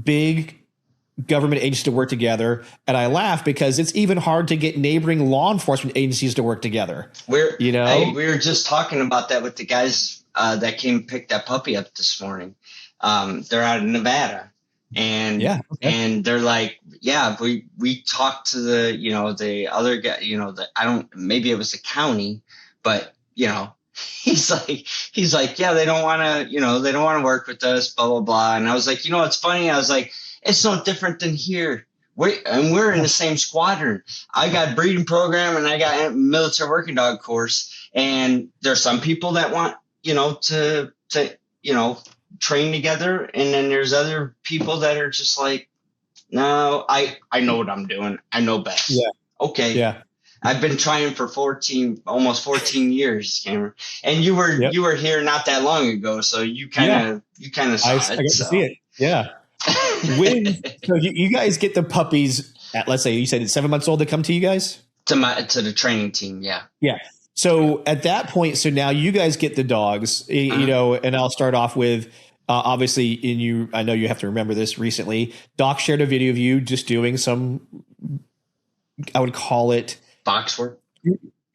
Speaker 1: big government agencies to work together. And I laugh because it's even hard to get neighboring law enforcement agencies to work together.
Speaker 2: We were just talking about that with the guys that came and picked that puppy up this morning. They're out of Nevada. And and they're like, we talked to the other guy, maybe it was the county, but he's like, yeah, they don't want to work with us, blah, blah, blah. And I was like, it's funny. I was like, it's no different than here. We're in the same squadron. I got breeding program and I got military working dog course. And there's some people that want, to train together. And then there's other people that are just like, no, I know what I'm doing. I know best.
Speaker 1: Yeah.
Speaker 2: Okay.
Speaker 1: Yeah.
Speaker 2: I've been trying for almost 14 years, Cameron. And you were here not that long ago. So you kind of saw it.
Speaker 1: I got to see it. Yeah. So you guys get the puppies at, let's say you said it's 7 months old, they come to you guys?
Speaker 2: To the training team. Yeah.
Speaker 1: Yeah. So at that point, so now you guys get the dogs, and I'll start off with, obviously I know you have to remember this recently. Doc shared a video of you just doing some, I would call it
Speaker 2: box work.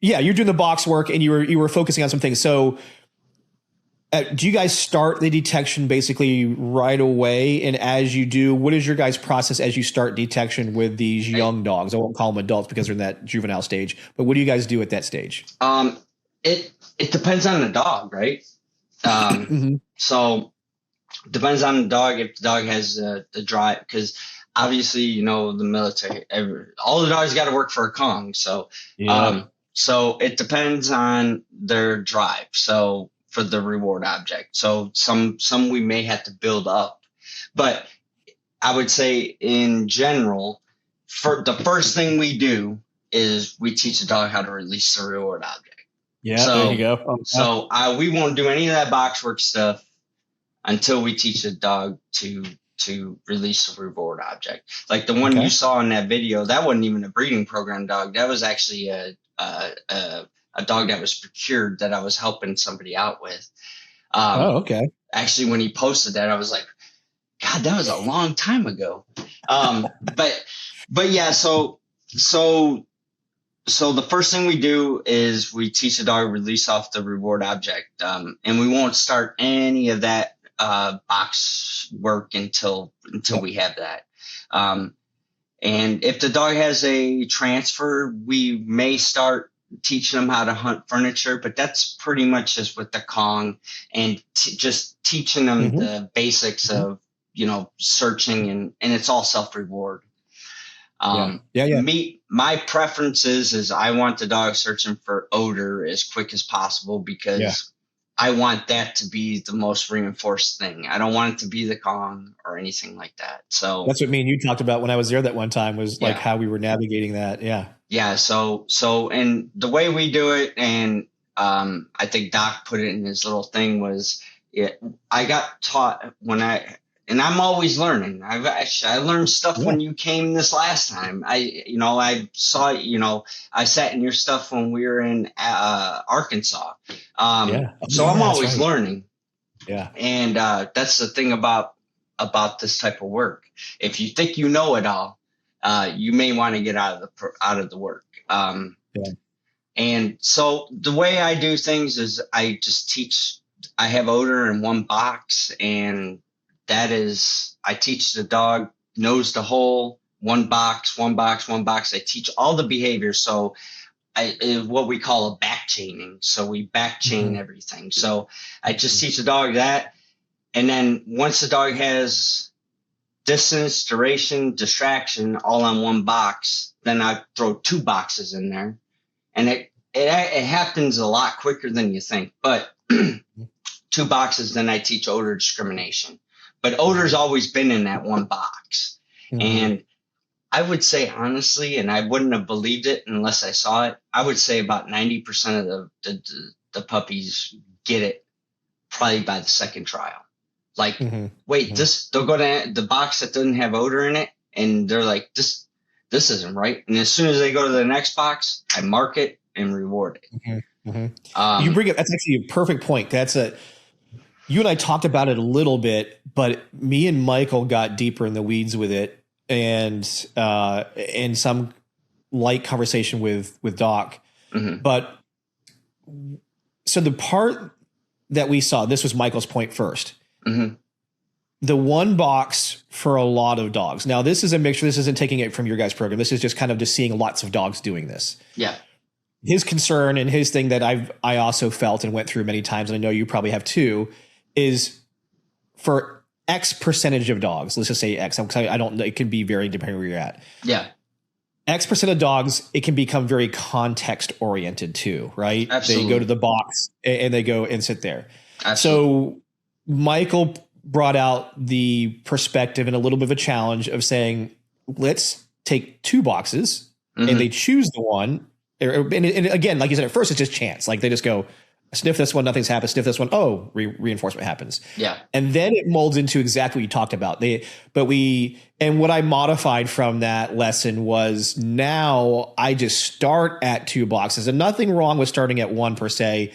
Speaker 1: Yeah. You're doing the box work and you were focusing on some things. So do you guys start the detection basically right away? And as you do, what is your guys' process as you start detection with these young dogs? I won't call them adults because they're in that juvenile stage, but what do you guys do at that stage?
Speaker 2: It depends on the dog, right? So depends on the dog. If the dog has the drive, because obviously, the military, all the dogs got to work for a Kong. So, so it depends on their drive. So, for the reward object. So some we may have to build up, but I would say in general, for the first thing we do is we teach the dog how to release the reward object.
Speaker 1: Yeah, so, there you go.
Speaker 2: So we won't do any of that box work stuff until we teach the dog to release the reward object. Like the one you saw in that video, that wasn't even a breeding program dog. That was actually a dog that was procured that I was helping somebody out with. Actually, when he posted that, I was like, God, that was a long time ago. But yeah, so the first thing we do is we teach the dog to release off the reward object. And we won't start any of that box work until we have that. And if the dog has a transfer, we may start teaching them how to hunt furniture, but that's pretty much just with the Kong and just teaching them the basics of, searching and it's all self-reward. My preference is I want the dog searching for odor as quick as possible because I want that to be the most reinforced thing. I don't want it to be the Kong or anything like that. So
Speaker 1: that's what me and you talked about when I was there that one time was like how we were navigating that. Yeah.
Speaker 2: Yeah. So, and the way we do it, and I think Doc put it in his little thing was I got taught and I'm always learning. I learned stuff when you came this last time. I saw, I sat in your stuff when we were in Arkansas. So I'm always learning.
Speaker 1: Yeah.
Speaker 2: And that's the thing about this type of work. If you think you know it all, you may want to get out of the work. And so the way I do things is I just teach. I have odor in one box, and that is, I teach the dog nose to hole, one box. I teach all the behaviors. So what we call a back chaining. So we back chain everything. So I just teach the dog that. And then once the dog has distance, duration, distraction all on one box, then I throw two boxes in there. And it happens a lot quicker than you think. But two boxes, then I teach odor discrimination. but odor's always been in that one box.
Speaker 1: Mhm.
Speaker 2: And I would say honestly, and I wouldn't have believed it unless I saw it, I would say about 90% of the puppies get it probably by the second trial. Like, wait, they'll go to the box that doesn't have odor in it, and they're like, this isn't right. And as soon as they go to the next box, I mark it and reward it.
Speaker 1: You bring up, that's actually a perfect point. You and I talked about it a little bit, but me and Michael got deeper in the weeds with it, and some light conversation with Doc. But so the part that we saw, this was Michael's point first. The one box for a lot of dogs. Now, this is a mixture. This isn't taking it from your guys' program. This is just kind of just seeing lots of dogs doing this.
Speaker 2: Yeah.
Speaker 1: His concern and his thing that I also felt and went through many times, and I know you probably have too, is for X percentage of dogs. Let's just say X. I don't know. It can be very depending where you're at.
Speaker 2: Yeah.
Speaker 1: X percent of dogs, it can become very context oriented too, right?
Speaker 2: Absolutely.
Speaker 1: They go to the box and they go and sit there.
Speaker 2: Absolutely.
Speaker 1: So Michael brought out the perspective and a little bit of a challenge of saying, let's take 2 boxes and they choose the one. And again, like you said, at first it's just chance. Like they just go, sniff this one, nothing's happened. Sniff this one, oh, reinforcement happens.
Speaker 2: Yeah.
Speaker 1: And then it molds into exactly what you talked about. And what I modified from that lesson was now I just start at 2 boxes, and nothing wrong with starting at 1 per se,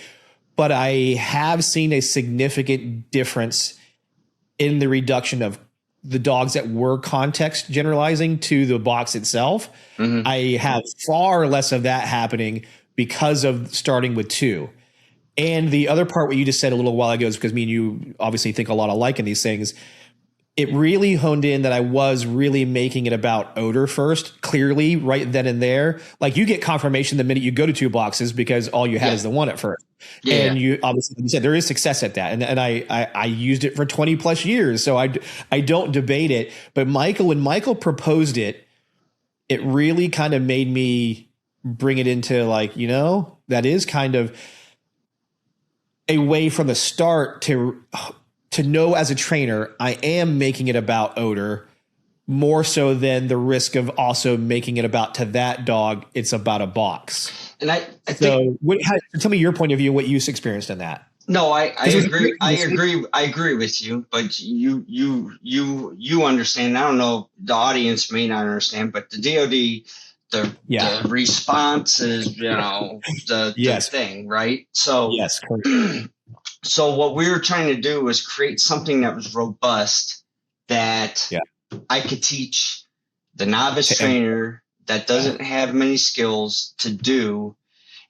Speaker 1: but I have seen a significant difference in the reduction of the dogs that were context generalizing to the box itself. I have far less of that happening because of starting with 2. And the other part, what you just said a little while ago, is because me and you obviously think a lot alike in these things. It really honed in that I was really making it about odor first, clearly, right then and there. Like you get confirmation the minute you go to 2 boxes because all you had is the one at first. And you obviously, like you said, there is success at that. And I used it for 20 plus years. So I don't debate it. But when Michael proposed it, it really kind of made me bring it into like, that is kind of a way from the start to know as a trainer, I am making it about odor more so than the risk of also making it about to that dog. It's about a box.
Speaker 2: And I think,
Speaker 1: tell me your point of view, what you experienced in that.
Speaker 2: No, I agree. I agree with you, but you understand. I don't know. The audience may not understand, but the DOD, the response is, the thing, right? So
Speaker 1: yes, correct.
Speaker 2: So what we were trying to do was create something that was robust that I could teach the novice trainer that doesn't have many skills to do.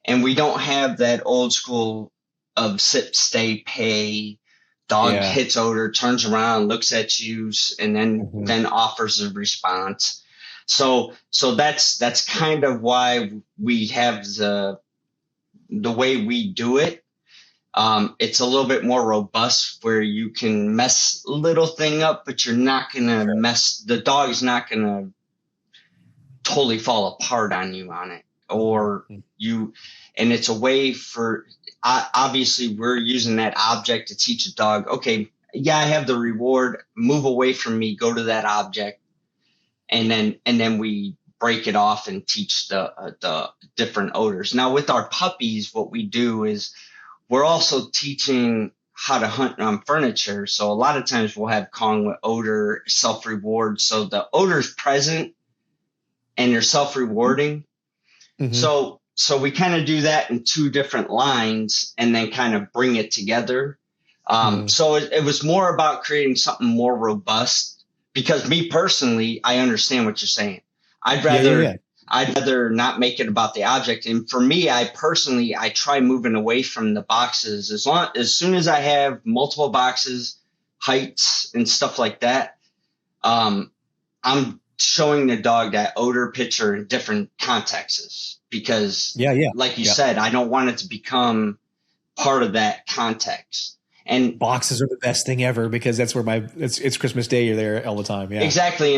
Speaker 2: And we don't have that old school of sit, stay, pay. Dog hits odor, turns around, looks at you, and then offers a response. So that's kind of why we have the way we do it. It's a little bit more robust where you can mess little thing up, but you're not going to the dog's not going to totally fall apart on you on it, and it's a way for, obviously we're using that object to teach a dog, okay, I have the reward, move away from me, go to that object. And then we break it off and teach the different odors. Now with our puppies, what we do is we're also teaching how to hunt on furniture. So a lot of times we'll have Kong with odor, self-reward. So the odor's present and they're self-rewarding. So we kind of do that in 2 different lines and then kind of bring it together. So it was more about creating something more robust. Because me personally, I understand what you're saying. I'd rather not make it about the object. And for me, I try moving away from the boxes as soon as I have multiple boxes, heights and stuff like that. I'm showing the dog that odor picture in different contexts because like you said, I don't want it to become part of that context. And
Speaker 1: boxes are the best thing ever because that's where it's Christmas Day. You're there all the time. Yeah,
Speaker 2: exactly.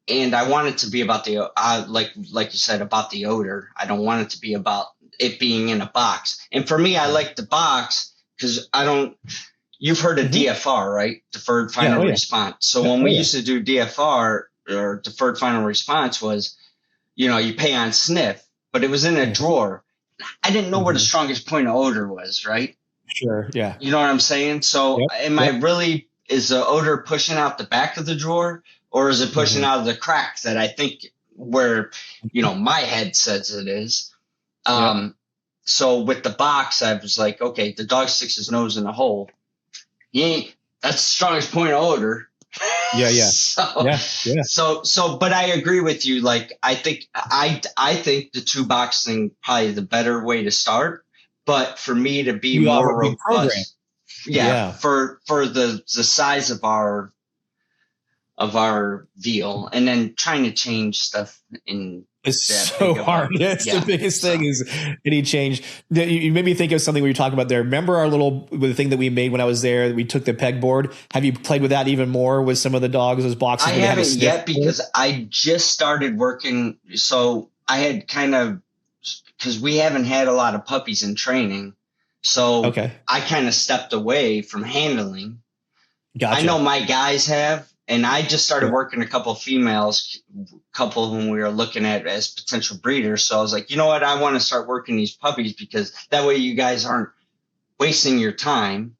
Speaker 2: And I want it to be about the, like you said, about the odor. I don't want it to be about it being in a box. And for me, I like the box because I don't, you've heard of DFR, right? Deferred
Speaker 1: Yeah.
Speaker 2: Final
Speaker 1: Oh, yeah.
Speaker 2: Response. So when we used to do DFR, or Deferred Final Response, was, you pay on sniff, but it was in a drawer. I didn't know where the strongest point of odor was, right?
Speaker 1: Sure. Yeah.
Speaker 2: You know what I'm saying? So is the odor pushing out the back of the drawer, or is it pushing out of the cracks that I think where, my head says it is? So with the box, I was like, okay, the dog sticks his nose in a hole. That's the strongest point of odor.
Speaker 1: Yeah.
Speaker 2: So, but I agree with you. Like, I think the 2-box thing probably the better way to start. But for me to be more robust, for the size of our deal, and then trying to change stuff in.
Speaker 1: It's so hard. That's the biggest thing is any change. You made me think of something we were talking about there. Remember the thing that we made when I was there? We took the pegboard. Have you played with that even more with some of the dogs, those boxes?
Speaker 2: I haven't yet because I just started working. So I had because we haven't had a lot of puppies in training. So I kind of stepped away from handling. Gotcha. I know my guys have. And I just started working a couple of females, whom we were looking at as potential breeders. So I was like, you know what? I want to start working these puppies because that way you guys aren't wasting your time.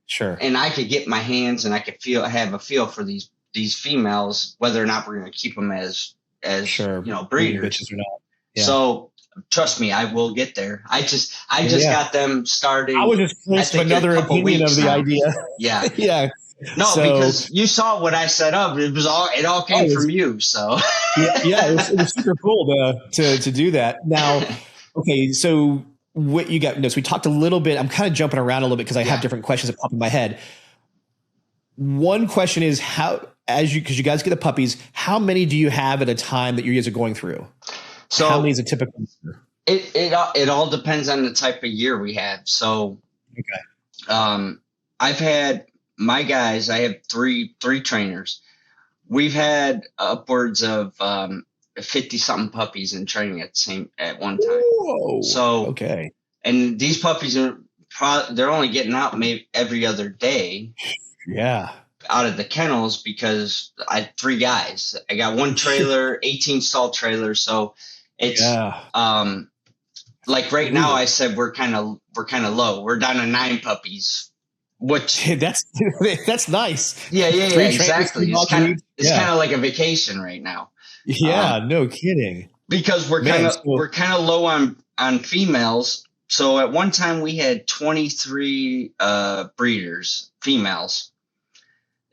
Speaker 1: Sure. And
Speaker 2: I could get my hands and I could have a feel for these females, whether or not we're going to keep them as breeders. Or not. Yeah. So trust me, I will get there. I just got them started.
Speaker 1: I was just curious of another opinion of the idea.
Speaker 2: Yeah.
Speaker 1: Yeah.
Speaker 2: No, because you saw what I set up. It all came from you. So
Speaker 1: it was super cool to do that. Now, okay, so what you got? So we talked a little bit. I'm kind of jumping around a little bit because I have different questions that pop in my head. One question is because you guys get the puppies, how many do you have at a time that you guys are going through? So how many is a typical year?
Speaker 2: It all depends on the type of year we have. So I've had. My guys, I have three trainers. We've had upwards of 50-something puppies in training at one time.
Speaker 1: Whoa.
Speaker 2: So and these puppies they're only getting out maybe every other day.
Speaker 1: Yeah.
Speaker 2: Out of the kennels because I had 3 guys. I got one trailer, 18 stall trailer. So it's like right now I said we're kind of low. We're down to 9 puppies. Which
Speaker 1: that's nice.
Speaker 2: Yeah, exactly. It's kind of like a vacation right now.
Speaker 1: Yeah, no kidding.
Speaker 2: Because we're kind of low on females. So at one time we had 23 breeders, females.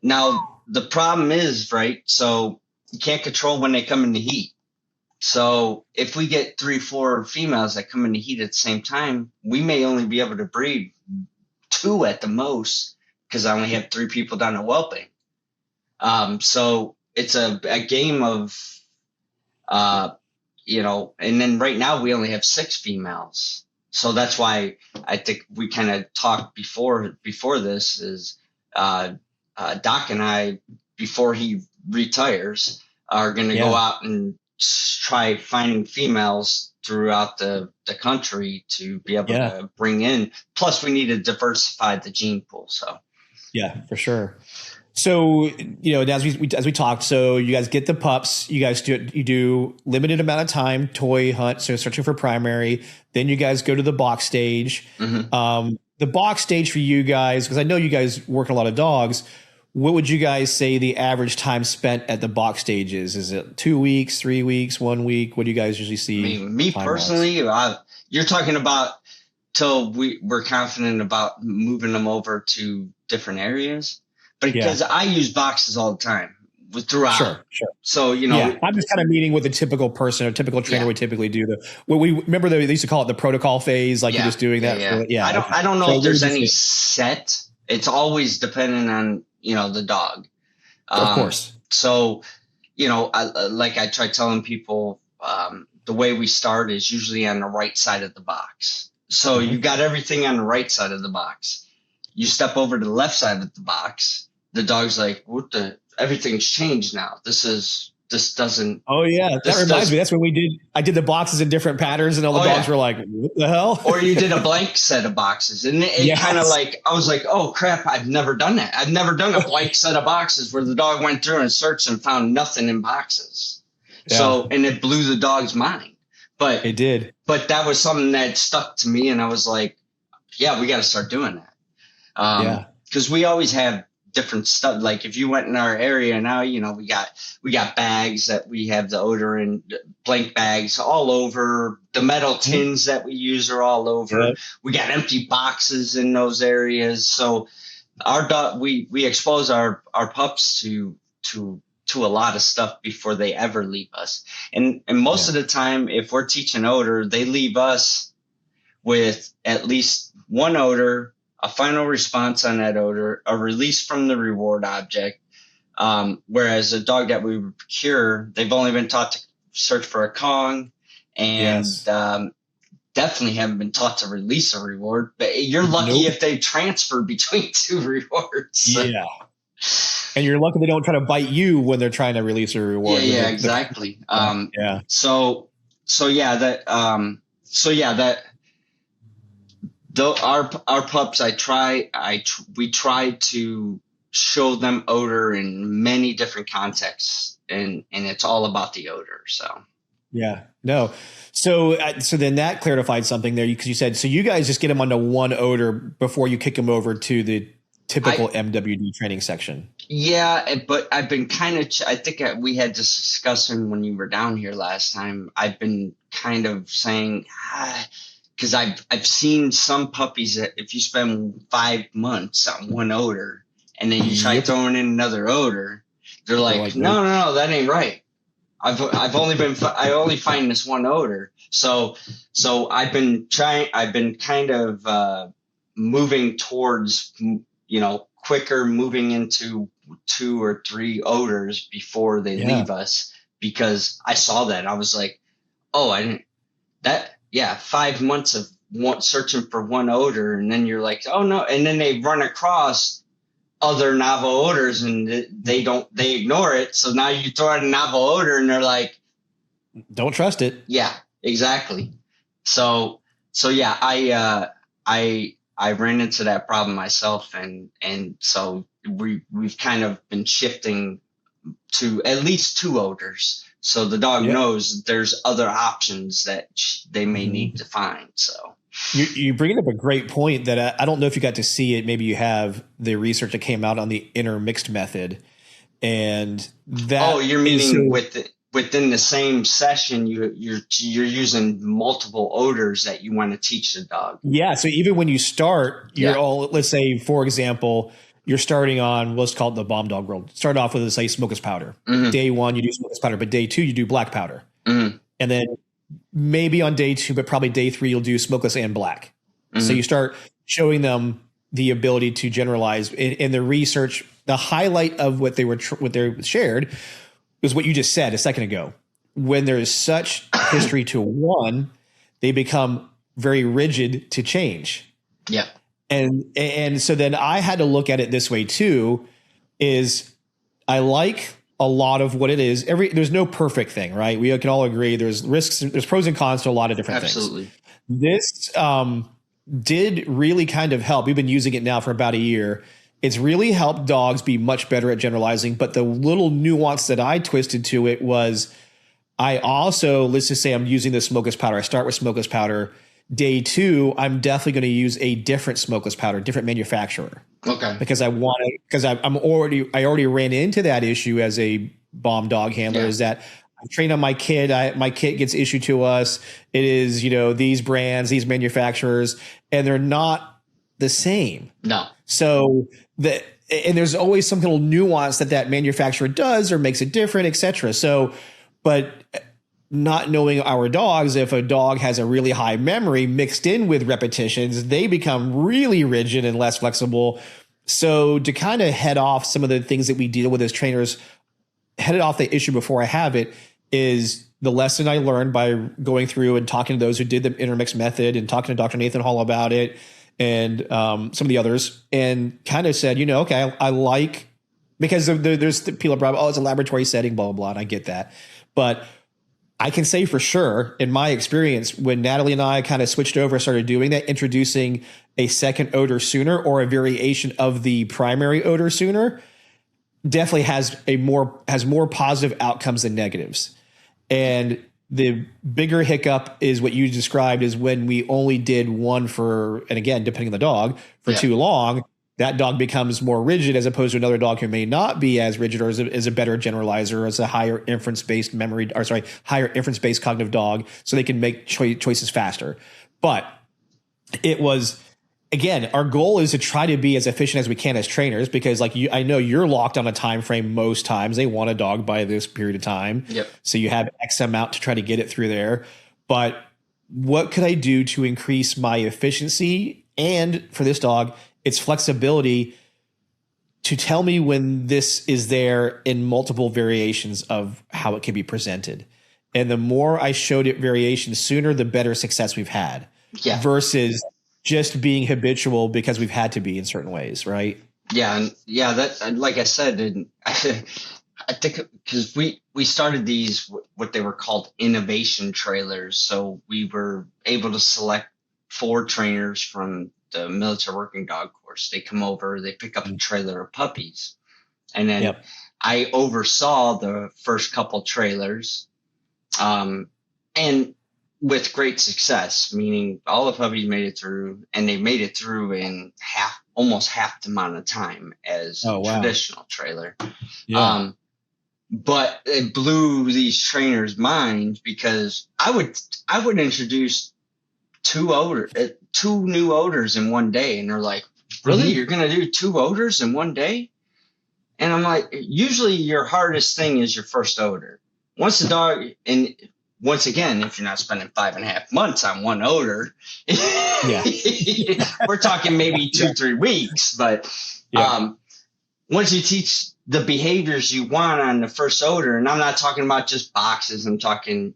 Speaker 2: Now the problem is, right? So you can't control when they come in the heat. So if we get 3-4 females that come in the heat at the same time, we may only be able to breed 2 at the most because I only have 3 people down to whelping. So it's a game of, and then right now we only have 6 females. So that's why I think we kind of talked before this is Doc and I, before he retires, are going to go out and try finding females throughout the country to be able to bring in. Plus, we need to diversify the gene pool. So,
Speaker 1: yeah, for sure. So, as we talked, so you guys get the pups. You guys do limited amount of time toy hunt, so searching for primary. Then you guys go to the box stage. Mm-hmm. The box stage for you guys, because I know you guys work a lot of dogs. What would you guys say the average time spent at the box stage is? Is it 2 weeks, 3 weeks, 1 week? What do you guys usually see?
Speaker 2: Me personally, you're talking about till we're confident about moving them over to different areas. But because I use boxes all the time throughout.
Speaker 1: Sure.
Speaker 2: So,
Speaker 1: I'm just kind of meeting with a typical person, a typical trainer would typically do we remember they used to call it the protocol phase, like you're just doing that.
Speaker 2: I don't know if there's any set. It's always dependent on, the dog.
Speaker 1: Of course.
Speaker 2: So, I try telling people, the way we start is usually on the right side of the box. So you got everything on the right side of the box. You step over to the left side of the box. The dog's like, everything's changed now. This is this doesn't.
Speaker 1: Oh yeah, that reminds me. That's when I did the boxes in different patterns, and all the dogs were like, "What the hell?"
Speaker 2: Or you did a blank set of boxes, and it kind of like, I was like, "Oh crap, I've never done that. I've never done a blank set of boxes where the dog went through and searched and found nothing in boxes." Yeah. So, and it blew the dog's mind. But
Speaker 1: it did.
Speaker 2: But that was something that stuck to me, and I was like, "Yeah, we got to start doing that." Because we always have different stuff. Like if you went in our area now, you know, we got bags that we have the odor in, blank bags all over. The metal tins that we use are all over. Yep. We got empty boxes in those areas. So our dog, we expose our pups to a lot of stuff before they ever leave us. And most of the time, if we're teaching odor, they leave us with at least one odor, a final response on that odor, a release from the reward object. Whereas a dog that we procure, they've only been taught to search for a Kong, and definitely haven't been taught to release a reward. But you're lucky if they transfer between two rewards.
Speaker 1: Yeah. And you're lucky they don't try to bite you when they're trying to release a reward.
Speaker 2: Yeah, exactly. Though our pups, we try to show them odor in many different contexts, and it's all about the odor. So so
Speaker 1: then that clarified something there, because you said so you guys just get them onto one odor before you kick them over to the typical MWD training section.
Speaker 2: Yeah, but I've been kind of I think we had this discussion when you were down here last time. I've been kind of saying. Because I've seen some puppies that if you spend 5 months on one odor and then you try throwing in another odor, they're like no, that ain't right. I only find this one odor. So I've been kind of moving towards, quicker moving into 2 or 3 odors before they leave us, because I saw that. I was like, oh, I didn't that. Yeah, 5 months of searching for one odor, and then you're like, oh no, and then they run across other novel odors, and they ignore it. So now you throw out a novel odor, and they're like,
Speaker 1: don't trust it.
Speaker 2: Yeah, exactly. So yeah, I ran into that problem myself, and so we've kind of been shifting to at least 2 odors. So the dog knows there's other options that they may need to find. So
Speaker 1: you bring up a great point that I don't know if you got to see it. Maybe you have the research that came out on the intermixed method, and that.
Speaker 2: Oh, you're meaning within the same session, you're using multiple odors that you want to teach the dog.
Speaker 1: Yeah. So even when you start, let's say, for example, you're starting on, let's call it the bomb dog world. Start off with, let's say, smokeless powder. Mm-hmm. Day 1, you do smokeless powder, but day 2, you do black powder. Mm-hmm. And then maybe on day 2, but probably day 3, you'll do smokeless and black. Mm-hmm. So you start showing them the ability to generalize. In the research, the highlight of what they shared was what you just said a second ago. When there is such history to one, they become very rigid to change.
Speaker 2: Yeah.
Speaker 1: And so then I had to look at it this way too, is I like a lot of what it is. There's no perfect thing, right? We can all agree there's risks, there's pros and cons to a lot of different things.
Speaker 2: Absolutely.
Speaker 1: This did really kind of help. We've been using it now for about a year. It's really helped dogs be much better at generalizing. But the little nuance that I twisted to it was I also, let's just say I'm using the smokeless powder. I start with smokeless powder. Day 2, I'm definitely going to use a different smokeless powder, different manufacturer.
Speaker 2: Okay.
Speaker 1: Because I already ran into that issue as a bomb dog handler, is that I train on my kid. My kit gets issued to us. It is, these brands, these manufacturers, and they're not the same.
Speaker 2: No.
Speaker 1: So and there's always some little nuance that manufacturer does or makes it different, et cetera. So, but not knowing our dogs, if a dog has a really high memory mixed in with repetitions, they become really rigid and less flexible. So to kind of head off some of the things that we deal with as trainers, headed off the issue before I have it, is the lesson I learned by going through and talking to those who did the intermix method and talking to Dr. Nathan Hall about it and some of the others, and kind of said, okay, I like because there's the people probably, oh, it's a laboratory setting, blah, blah, blah. And I get that. But I can say for sure, in my experience, when Natalie and I kind of switched over and started doing that, introducing a second odor sooner or a variation of the primary odor sooner, definitely has more positive outcomes than negatives. And the bigger hiccup is what you described, is when we only did one for, and again, depending on the dog, for too long, that dog becomes more rigid as opposed to another dog who may not be as rigid, or is a better generalizer, or is a higher inference-based higher inference-based cognitive dog, so they can make choices faster. But it was, again, our goal is to try to be as efficient as we can as trainers, because I know you're locked on a time frame most times. They want a dog by this period of time.
Speaker 2: Yep.
Speaker 1: So you have X amount to try to get it through there. But what could I do to increase my efficiency? And for this dog, its flexibility to tell me when this is there in multiple variations of how it can be presented. And the more I showed it variations sooner, the better success we've had.
Speaker 2: Yeah.
Speaker 1: Versus just being habitual because we've had to be in certain ways, right?
Speaker 2: Yeah, and that, like I said, and I think because we started these, what they were called innovation trailers, so we were able to select 4 trainers from the military working dog course. They come over, they pick up a trailer of puppies, and then I oversaw the first couple trailers, and with great success, meaning all the puppies made it through, and they made it through in almost half the amount of time as a traditional trailer. Yeah. But it blew these trainers' minds, because I would introduce 2 new odors in one day, and they're like, "Really? You're gonna do 2 odors in one day?" And I'm like, usually your hardest thing is your first odor. Once the dog, and once again, if you're not spending 5.5 months on one odor, we're talking maybe 2-3 weeks. But once you teach the behaviors you want on the first odor, and I'm not talking about just boxes, I'm talking,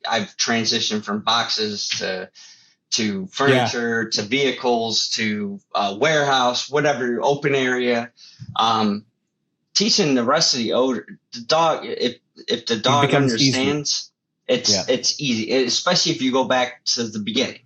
Speaker 2: I've transitioned from boxes to furniture, to vehicles, to warehouse, whatever, open area. Teaching the rest of the odor, the dog, if the dog understands, it's easy, especially if you go back to the beginning.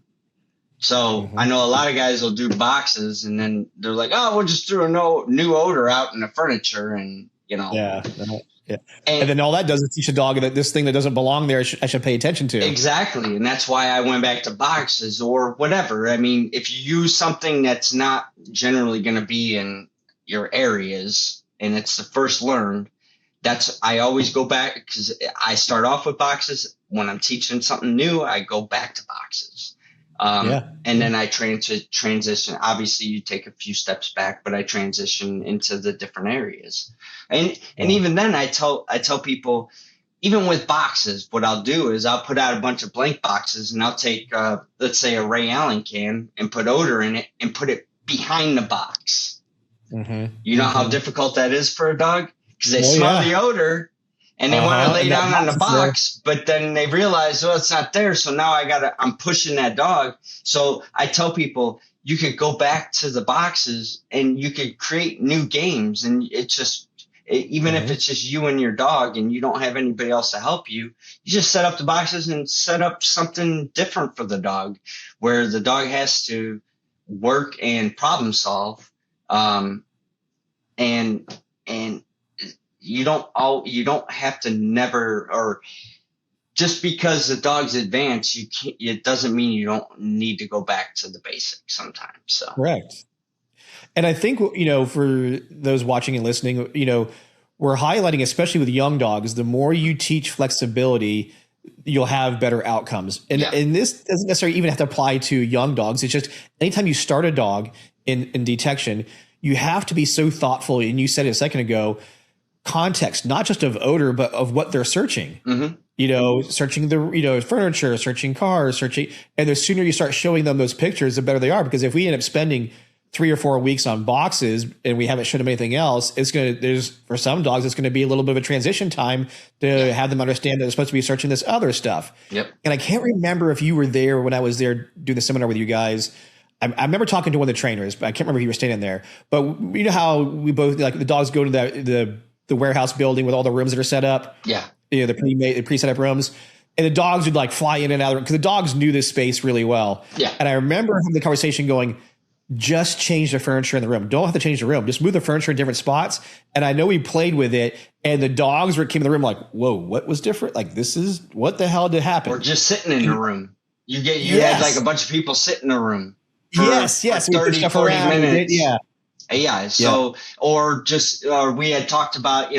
Speaker 2: So I know a lot of guys will do boxes, and then they're like, "Oh, we'll just throw a new odor out in the furniture," and
Speaker 1: and then all that does is teach a dog that this thing that doesn't belong there, I should pay attention to.
Speaker 2: Exactly, and that's why I went back to boxes or whatever. I mean, if you use something that's not generally going to be in your areas, and it's the first learned, I always go back, because I start off with boxes. When I'm teaching something new, I go back to boxes. And then I transition. Obviously, you take a few steps back, but I transition into the different areas. And even then, I tell people, even with boxes, what I'll do is I'll put out a bunch of blank boxes, and I'll take, let's say, a Ray Allen can, and put odor in it and put it behind the box. You know how difficult that is for a dog? Because they smell the odor, and they want to lay down on the box, but then they realize, oh, it's not there. So now I'm pushing that dog. So I tell people, you could go back to the boxes and you could create new games. And it's just, even if it's just you and your dog and you don't have anybody else to help you, you just set up the boxes and set up something different for the dog, where the dog has to work and problem solve. And you don't have to never, or just because the dog's advanced, it doesn't mean you don't need to go back to the basics sometimes. So
Speaker 1: correct. And I think, for those watching and listening, we're highlighting, especially with young dogs, the more you teach flexibility, you'll have better outcomes. And this doesn't necessarily even have to apply to young dogs. It's just anytime you start a dog in detection, you have to be so thoughtful. And you said it a second ago, context, not just of odor, but of what they're searching. Searching the furniture, searching cars, and the sooner you start showing them those pictures, the better they are. Because if we end up spending 3 or 4 weeks on boxes and we haven't shown them anything else, for some dogs, it's going to be a little bit of a transition time to have them understand that they're supposed to be searching this other stuff. And I can't remember if you were there when I was there doing the seminar with you guys. I remember talking to one of the trainers, but I can't remember if you were standing there. But you know how we both, like, the dogs go to the warehouse building with all the rooms that are set up.
Speaker 2: Yeah.
Speaker 1: You know, the pre-set up rooms. And the dogs would like fly in and out because the dogs knew this space really well.
Speaker 2: Yeah.
Speaker 1: And I remember having the conversation going, just change the furniture in the room. Don't have to change the room. Just move the furniture in different spots. And I know we played with it, and the dogs came in the room like, whoa, what was different? Like, this is, what the hell did happen?
Speaker 2: Or just sitting in the room. You had like a bunch of people sit in the room. For,
Speaker 1: yes.
Speaker 2: For 30, 40 minutes.
Speaker 1: Yeah.
Speaker 2: So, or just, we had talked about,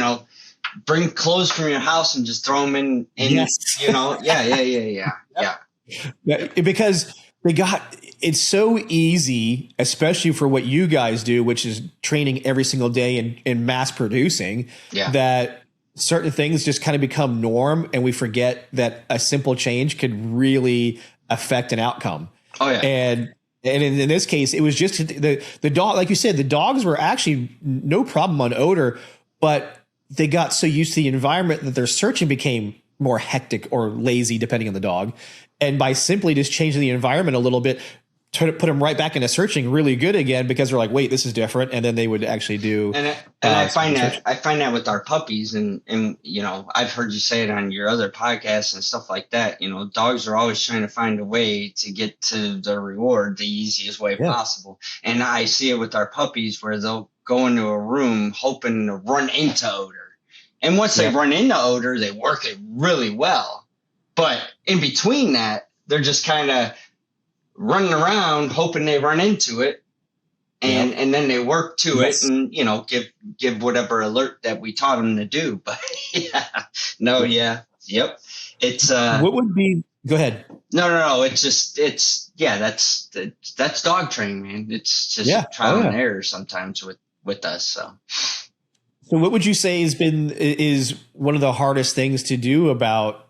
Speaker 2: bring clothes from your house and just throw them in,
Speaker 1: yes.
Speaker 2: Yeah.
Speaker 1: Because it's so easy, especially for what you guys do, which is training every single day and mass producing, that certain things just kind of become norm, and we forget that a simple change could really affect an outcome.
Speaker 2: Oh yeah.
Speaker 1: And in this case, it was just the dog, like you said, the dogs were actually no problem on odor, but they got so used to the environment that their searching became more hectic or lazy, depending on the dog. And by simply just changing the environment a little bit, to put them right back into searching really good again, because they're like, wait, this is different. And then they would actually do.
Speaker 2: And I find that with our puppies, and I've heard you say it on your other podcasts and stuff like that. Dogs are always trying to find a way to get to the reward the easiest way possible. And I see it with our puppies where they'll go into a room hoping to run into odor. And once they run into odor, they work it really well. But in between that, they're just kind of running around hoping they run into it, and then they work to it and give whatever alert that we taught them to do. But it's
Speaker 1: what would be, go ahead.
Speaker 2: No, that's dog training, man. It's just trial and error sometimes with us. So
Speaker 1: what would you say is one of the hardest things to do about,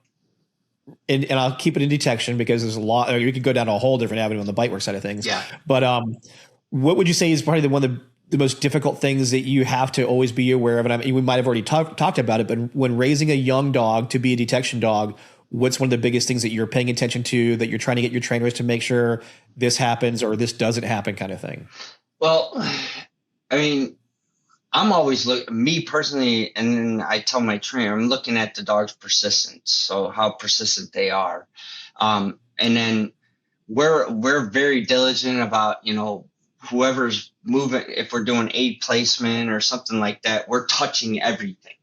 Speaker 1: and I'll keep it in detection because there's a lot, you could go down a whole different avenue on the bite work side of things.
Speaker 2: Yeah.
Speaker 1: But what would you say is probably one of the most difficult things that you have to always be aware of? And we might have already talked about it, but when raising a young dog to be a detection dog, what's one of the biggest things that you're paying attention to, that you're trying to get your trainers to make sure this happens or this doesn't happen, kind of thing?
Speaker 2: Well, I mean, I'm always me personally, and then I tell my trainer, I'm looking at the dog's persistence, so how persistent they are. And then we're very diligent about, whoever's moving, if we're doing aid placement or something like that, we're touching everything.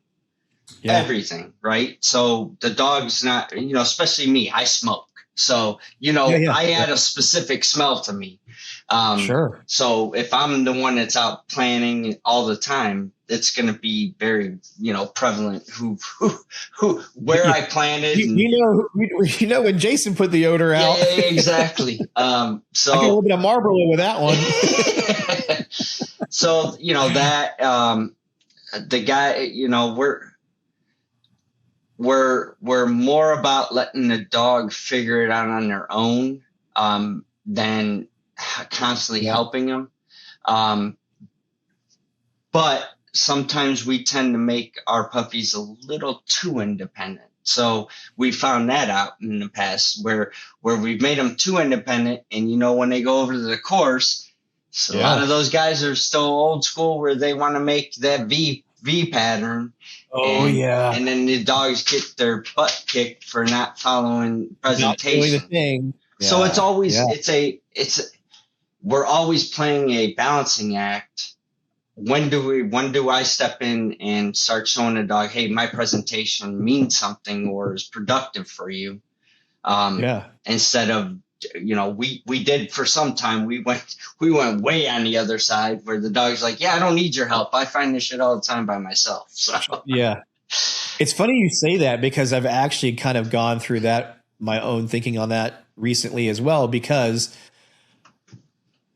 Speaker 2: Everything, right? So the dog's not, especially me, I smoke. So, I add a specific smell to me.
Speaker 1: Sure.
Speaker 2: So if I'm the one that's out planning all the time, it's going to be very, prevalent where I planted.
Speaker 1: When Jason put the odor out.
Speaker 2: Yeah, exactly. So
Speaker 1: I get a little bit of Marlboro with that one.
Speaker 2: So, that, the guy, we're more about letting the dog figure it out on their own, than constantly helping them. But sometimes we tend to make our puppies a little too independent. So we found that out in the past where we've made them too independent. And, when they go over to the course, a lot of those guys are still old school where they want to make that V pattern. And then the dogs get their butt kicked for not following presentation.
Speaker 1: Not doing the thing.
Speaker 2: So it's always, we're always playing a balancing act. When do I step in and start showing the dog, hey, my presentation means something or is productive for you? Instead of, we did for some time, we went way on the other side where the dog's like, I don't need your help. I find this shit all the time by myself. So
Speaker 1: it's funny you say that, because I've actually kind of gone through that, my own thinking on that recently as well, because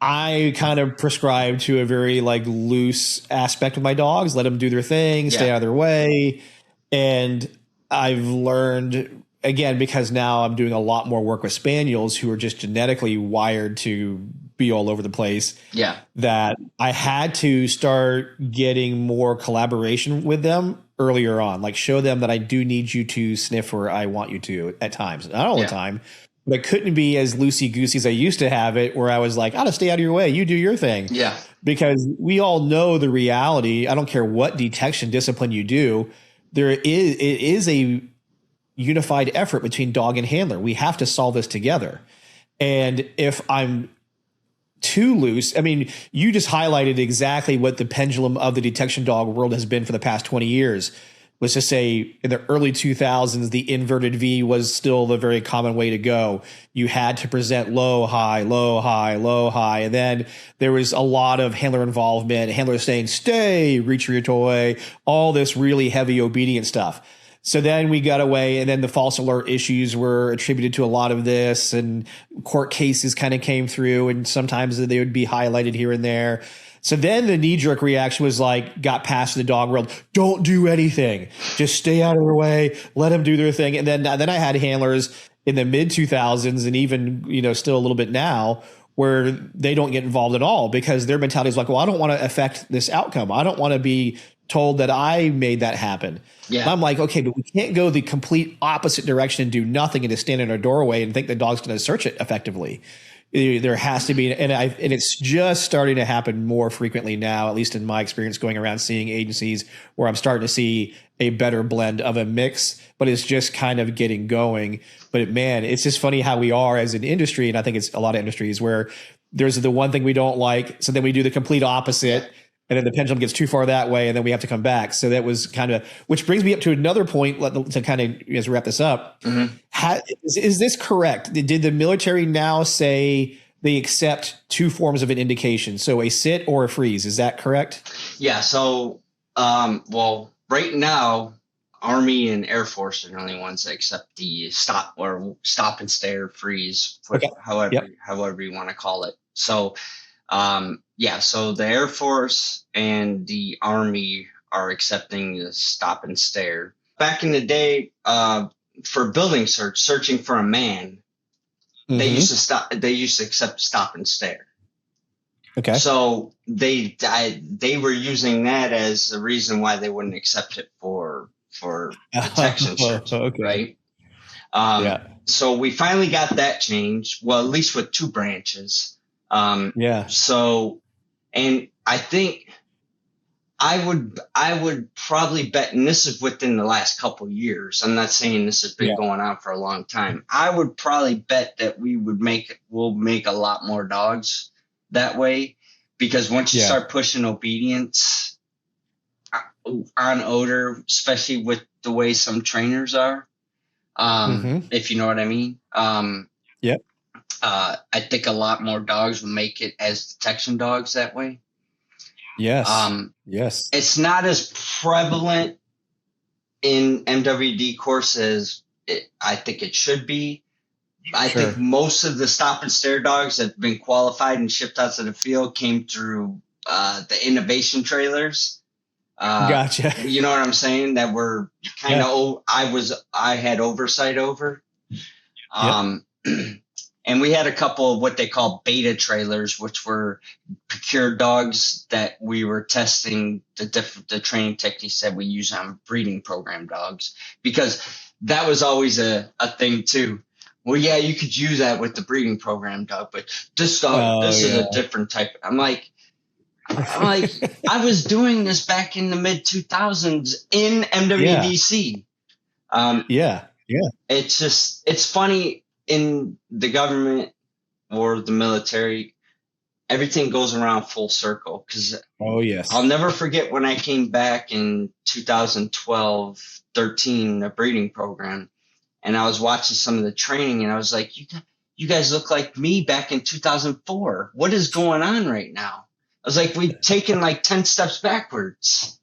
Speaker 1: I kind of prescribe to a very loose aspect of my dogs, let them do their thing, stay out of their way. And I've learned, again, because now I'm doing a lot more work with spaniels who are just genetically wired to be all over the place, that I had to start getting more collaboration with them earlier on, show them that I do need you to sniff where I want you to at times. Not all the time, but I couldn't be as loosey-goosey as I used to have it, where I was like, I'll just stay out of your way. You do your thing.
Speaker 2: Yeah.
Speaker 1: Because we all know the reality. I don't care what detection discipline you do. It is a unified effort between dog and handler. We have to solve this together. And if I'm too loose, I mean, you just highlighted exactly what the pendulum of the detection dog world has been for the past 20 years. Let's just say in the early 2000s, the inverted V was still the very common way to go. You had to present low, high, low, high, low, high. And then there was a lot of handler involvement, handlers saying, stay, reach for your toy, all this really heavy obedience stuff. So then we got away, and then the false alert issues were attributed to a lot of this, and court cases kind of came through, and sometimes they would be highlighted here and there. So then the knee-jerk reaction was like, got past the dog world. Don't do anything. Just stay out of their way. Let them do their thing. And then I had handlers in the mid-2000s and even, still a little bit now where they don't get involved at all because their mentality is like, well, I don't want to affect this outcome. I don't want to be told that I made that happen. Yeah. And I'm like, okay, but we can't go the complete opposite direction and do nothing and just stand in a doorway and think the dog's going to search it effectively. There has to be, and it's just starting to happen more frequently now, at least in my experience going around seeing agencies where I'm starting to see a better blend of a mix, but it's just kind of getting going. But man, it's just funny how we are as an industry. And I think it's a lot of industries where there's the one thing we don't like. So then we do the complete opposite. And then the pendulum gets too far that way, and then we have to come back. So that was kind of, which brings me up to another point to kind of as we wrap this up. Mm-hmm. Is this correct? Did the military now say they accept two forms of an indication? So a sit or a freeze. Is that correct?
Speaker 2: Yeah. So, right now, Army and Air Force are the only ones that accept the stop and stare, freeze, however you want to call it. So, so the Air Force and the Army are accepting the stop and stare. Back in the day, for building searching for a man, mm-hmm. they used to accept stop and stare. Okay. So they were using that as the reason why they wouldn't accept it for detection search, okay. Right? So we finally got that changed. Well, at least with two branches. So, and I think I would probably bet, and this is within the last couple of years. I'm not saying this has been going on for a long time. I would probably bet that we'll make a lot more dogs that way, because once you start pushing obedience on odor, especially with the way some trainers are, if you know what I mean. I think a lot more dogs will make it as detection dogs that way. Yes. Yes. It's not as prevalent in MWD courses. I think it should be. I think most of the stop and stare dogs that have been qualified and shipped out to the field came through the innovation trailers. Gotcha. You know what I'm saying? That were kind of I had oversight over. And we had a couple of what they call beta trailers, which were procured dogs that we were testing the training techniques that we use on breeding program dogs, because that was always a thing too. Well, yeah, you could use that with the breeding program dog, but this dog, is a different type. I'm like, I was doing this back in the mid 2000s in MWDC. It's funny. In the government or the military, everything goes around full circle. Because I'll never forget when I came back in 2012, 13, the breeding program, and I was watching some of the training, and I was like, you guys look like me back in 2004. What is going on right now? I was like, we've taken like 10 steps backwards.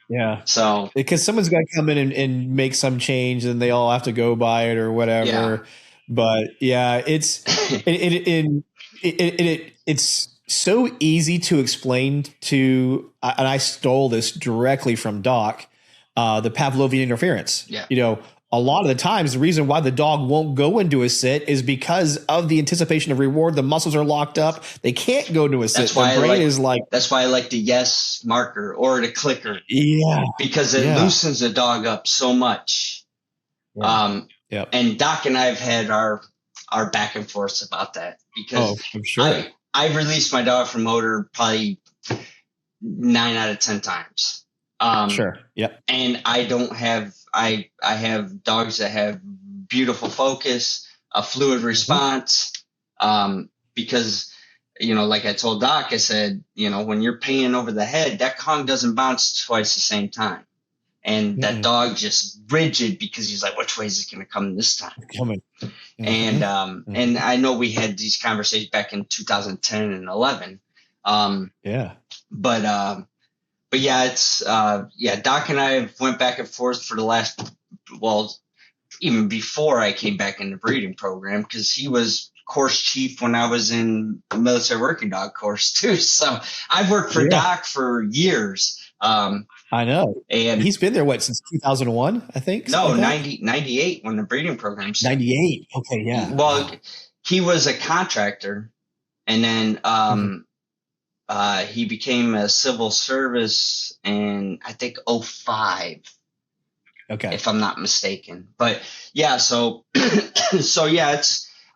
Speaker 2: Yeah. So because someone's got to come in and make some change, and they all have to go by it or whatever. Yeah. But it's it's so easy to explain to, and I stole this directly from Doc, the Pavlovian interference. Yeah. A lot of the times the reason why the dog won't go into a sit is because of the anticipation of reward. The muscles are locked up. They can't go to a sit. That's why that's why I like the yes marker or the clicker. Yeah. Because it loosens the dog up so much. Yeah. And Doc and I have had our our back and forth about that, because
Speaker 1: I'm sure.
Speaker 2: I've released my dog from odor probably 9 out of 10 times.
Speaker 1: Sure. Yep.
Speaker 2: And I don't have, I have dogs that have beautiful focus, a fluid response, because, you know, like I told Doc, I said, you know, when you're peeing over the head, that Kong doesn't bounce twice the same time. And that dog just rigid because he's like, which way is it going to come this time?
Speaker 1: Coming.
Speaker 2: And I know we had these conversations back in 2010 and 11. But yeah, it's Doc and I went back and forth for the last, well, even before I came back in the breeding program, because he was course chief when I was in the military working dog course too. So I've worked for Doc for years.
Speaker 1: I know. And he's been there, since 2001, I think?
Speaker 2: No, 98 when the breeding program started.
Speaker 1: 98. Okay, yeah.
Speaker 2: Well, he was a contractor, and then he became a civil service in, I think, 05.
Speaker 1: Okay.
Speaker 2: If I'm not mistaken. But yeah, so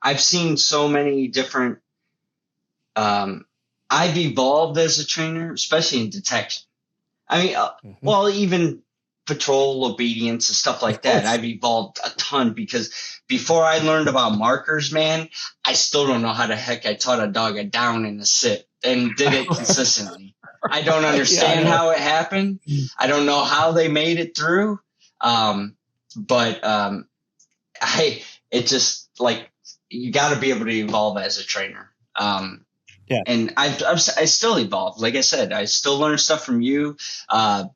Speaker 2: I've seen so many different, I've evolved as a trainer, especially in detection. I mean, well, even patrol obedience and stuff like that. I've evolved a ton, because before I learned about markers, man, I still don't know how the heck I taught a dog a down and a sit and did it consistently. I don't understand how it happened. I don't know how they made it through. It just, like, you got to be able to evolve as a trainer. And I still evolve. Like I said, I still learn stuff from you, Josh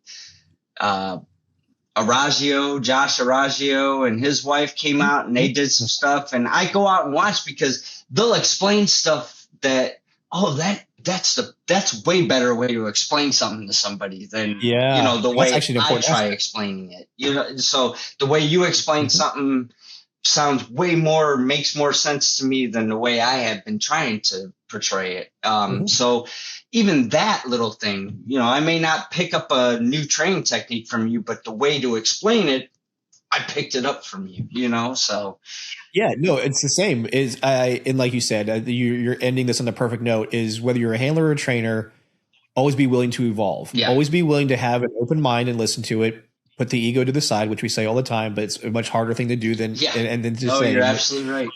Speaker 2: Aragio and his wife came out and they did some stuff, and I go out and watch because they'll explain stuff that, that's way better way to explain something to somebody than, the way I try explaining it, so the way you explain something sounds makes more sense to me than the way I have been trying to portray it. So even that little thing, I may not pick up a new training technique from you, but the way to explain it, I picked it up from you, so.
Speaker 1: Yeah, no, it's the same. And like you said, you're ending this on the perfect note, is whether you're a handler or a trainer, always be willing to evolve. Yeah. Always be willing to have an open mind and listen to it. Put the ego to the side, which we say all the time, but it's a much harder thing to do than and then just say.
Speaker 2: You're absolutely right.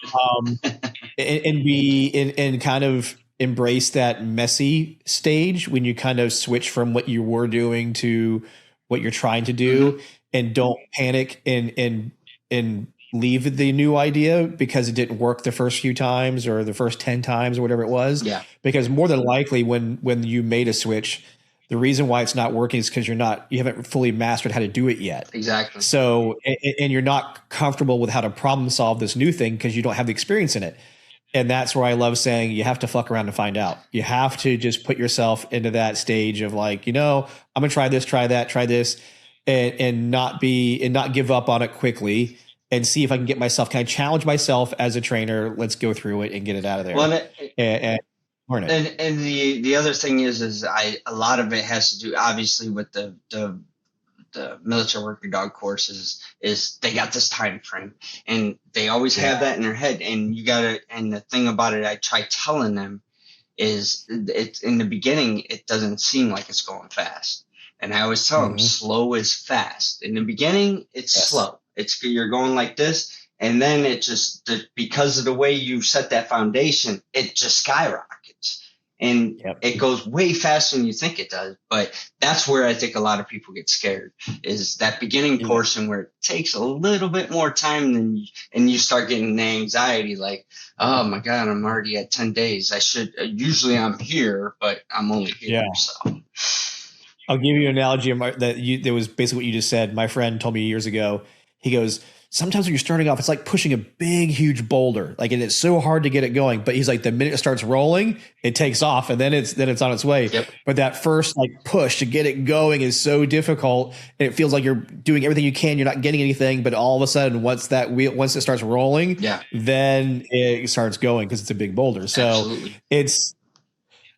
Speaker 1: and kind of embrace that messy stage when you kind of switch from what you were doing to what you're trying to do, and don't panic and leave the new idea because it didn't work the first few times or the first 10 times or whatever it was. Yeah. Because more than likely when you made a switch, the reason why it's not working is because you haven't fully mastered how to do it yet.
Speaker 2: Exactly.
Speaker 1: So, and you're not comfortable with how to problem solve this new thing because you don't have the experience in it. And that's where I love saying you have to fuck around to find out. You have to just put yourself into that stage of like, I'm going to try this, try that, try this, and not give up on it quickly, and see if I can get myself, can I challenge myself as a trainer? Let's go through it and get it out of there. Well,
Speaker 2: and the other thing is a lot of it has to do obviously with the military working dog courses is they got this time frame and they always have that in their head, and and the thing about it I try telling them is it's in the beginning it doesn't seem like it's going fast, and I always tell them slow is fast. In the beginning it's slow, you're going like this, and then it just because of the way you set that foundation it just skyrockets. And it goes way faster than you think it does. But that's where I think a lot of people get scared, is that beginning portion where it takes a little bit more time and you start getting the anxiety like, oh my God, I'm already at 10 days. Usually I'm here, but I'm only here. Yeah. So
Speaker 1: I'll give you an analogy that was basically what you just said. My friend told me years ago, he goes, sometimes when you're starting off, it's like pushing a big, huge boulder. Like, and it's so hard to get it going. But he's like, the minute it starts rolling, it takes off, and then it's on its way. Yep. But that first push to get it going is so difficult, and it feels like you're doing everything you can. You're not getting anything, but all of a sudden, once it starts rolling, then it starts going because it's a big boulder. So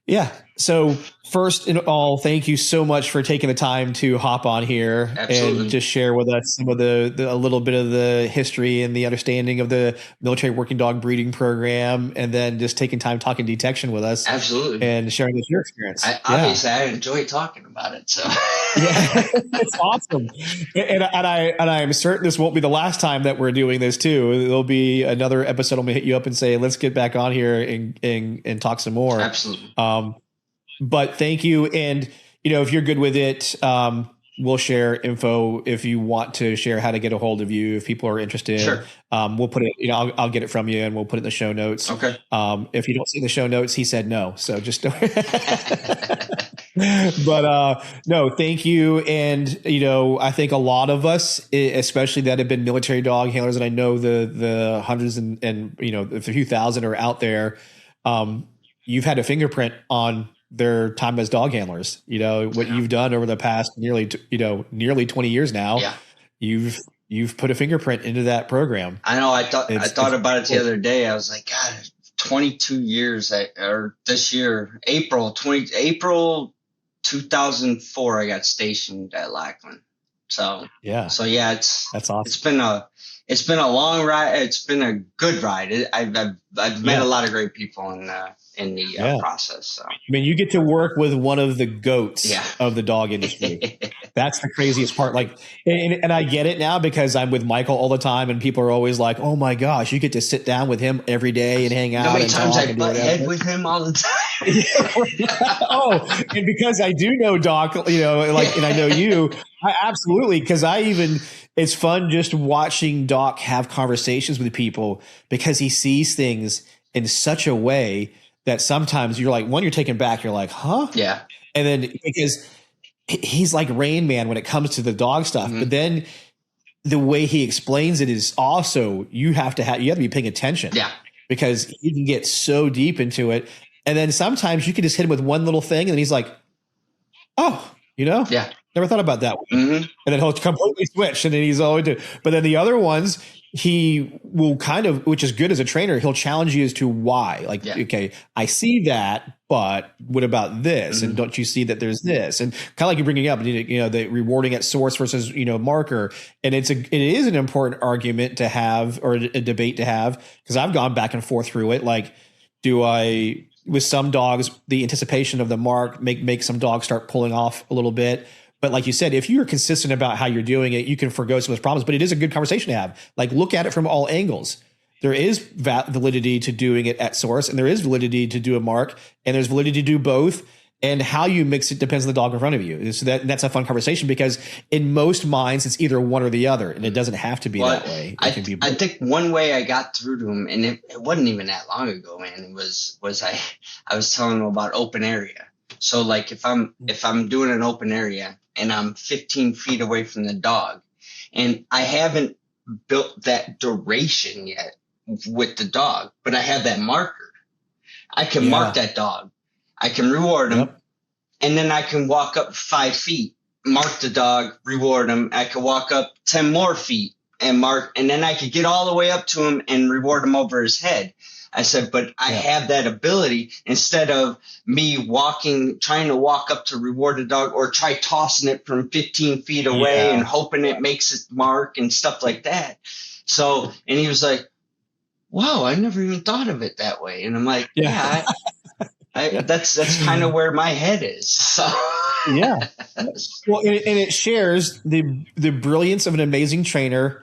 Speaker 1: Yeah. So first in all, thank you so much for taking the time to hop on here
Speaker 2: Absolutely.
Speaker 1: and just share with us some of a little bit of the history and the understanding of the military working dog breeding program, and then just taking time talking detection with us.
Speaker 2: Absolutely.
Speaker 1: And sharing your experience.
Speaker 2: Obviously, I enjoy talking about it. So
Speaker 1: yeah, it's awesome. And I'm certain this won't be the last time that we're doing this too. There'll be another episode. I'm gonna hit you up and say, let's get back on here and talk some more.
Speaker 2: Absolutely.
Speaker 1: But thank you. And, if you're good with it, we'll share info if you want to share how to get a hold of you. If people are interested,
Speaker 2: Sure.
Speaker 1: We'll put it, I'll get it from you and we'll put it in the show notes.
Speaker 2: Okay.
Speaker 1: If you don't see the show notes, he said no. So just, but no, thank you. And, I think a lot of us, especially that have been military dog handlers, and I know the hundreds and a few thousand are out there. You've had a fingerprint on their time as dog handlers. What you've done over the past nearly 20 years now.
Speaker 2: Yeah.
Speaker 1: You've put a fingerprint into that program.
Speaker 2: I know. I thought about it the other day. I was like, God, 22 years, or this year, April 2004, I got stationed at Lackland. So yeah, that's awesome. It's been a long ride. It's been a good ride. I've met a lot of great people in the process. So
Speaker 1: I mean, you get to work with one of the goats of the dog industry. That's the craziest part. Like, and I get it now because I'm with Michael all the time, and people are always like, "Oh my gosh, you get to sit down with him every day and hang out."
Speaker 2: How many times I butt head with him all the time?
Speaker 1: Oh, and because I do know Doc, and I know you, I absolutely, because it's fun just watching Doc have conversations with people because he sees things in such a way that sometimes you're like, when you're taken back, you're like, huh?
Speaker 2: Yeah.
Speaker 1: And then because he's like Rain Man when it comes to the dog stuff, but then the way he explains it is also, you have to be paying attention.
Speaker 2: Yeah. Because
Speaker 1: he can get so deep into it. And then sometimes you can just hit him with one little thing and then he's like, oh,
Speaker 2: yeah,
Speaker 1: never thought about that one. And then he'll completely switch and then he's always do. But then the other ones, he will which is good as a trainer, he'll challenge you as to why. Like, okay, I see that, but what about this? And don't you see that there's this? And kind of like you're bringing up, the rewarding at source versus, marker. And it is an important argument to have, or a debate to have, because I've gone back and forth through it. Like, with some dogs, the anticipation of the mark make some dogs start pulling off a little bit. But like you said, if you're consistent about how you're doing it, you can forgo some of those problems. But it is a good conversation to have. Like, look at it from all angles. There is validity to doing it at source, and there is validity to do a mark, and there's validity to do both. And how you mix it depends on the dog in front of you. So that's a fun conversation, because in most minds, it's either one or the other, and it doesn't have to be that way.
Speaker 2: I think one way I got through to him, and it wasn't even that long ago, man. It was I was telling him about open area. So like if I'm doing an open area and I'm 15 feet away from the dog, and I haven't built that duration yet with the dog, but I have that marker, I can mark that dog. I can reward him, and then I can walk up 5 feet, mark the dog, reward him. I could walk up 10 more feet and mark, and then I could get all the way up to him and reward him over his head. I said, but I have that ability, instead of me trying to walk up to reward the dog, or try tossing it from 15 feet away and hoping it makes its mark and stuff like that. So, and he was like, wow, I never even thought of it that way. And I'm like, that's kind of where my head is. So
Speaker 1: yeah. Well, and it shares the brilliance of an amazing trainer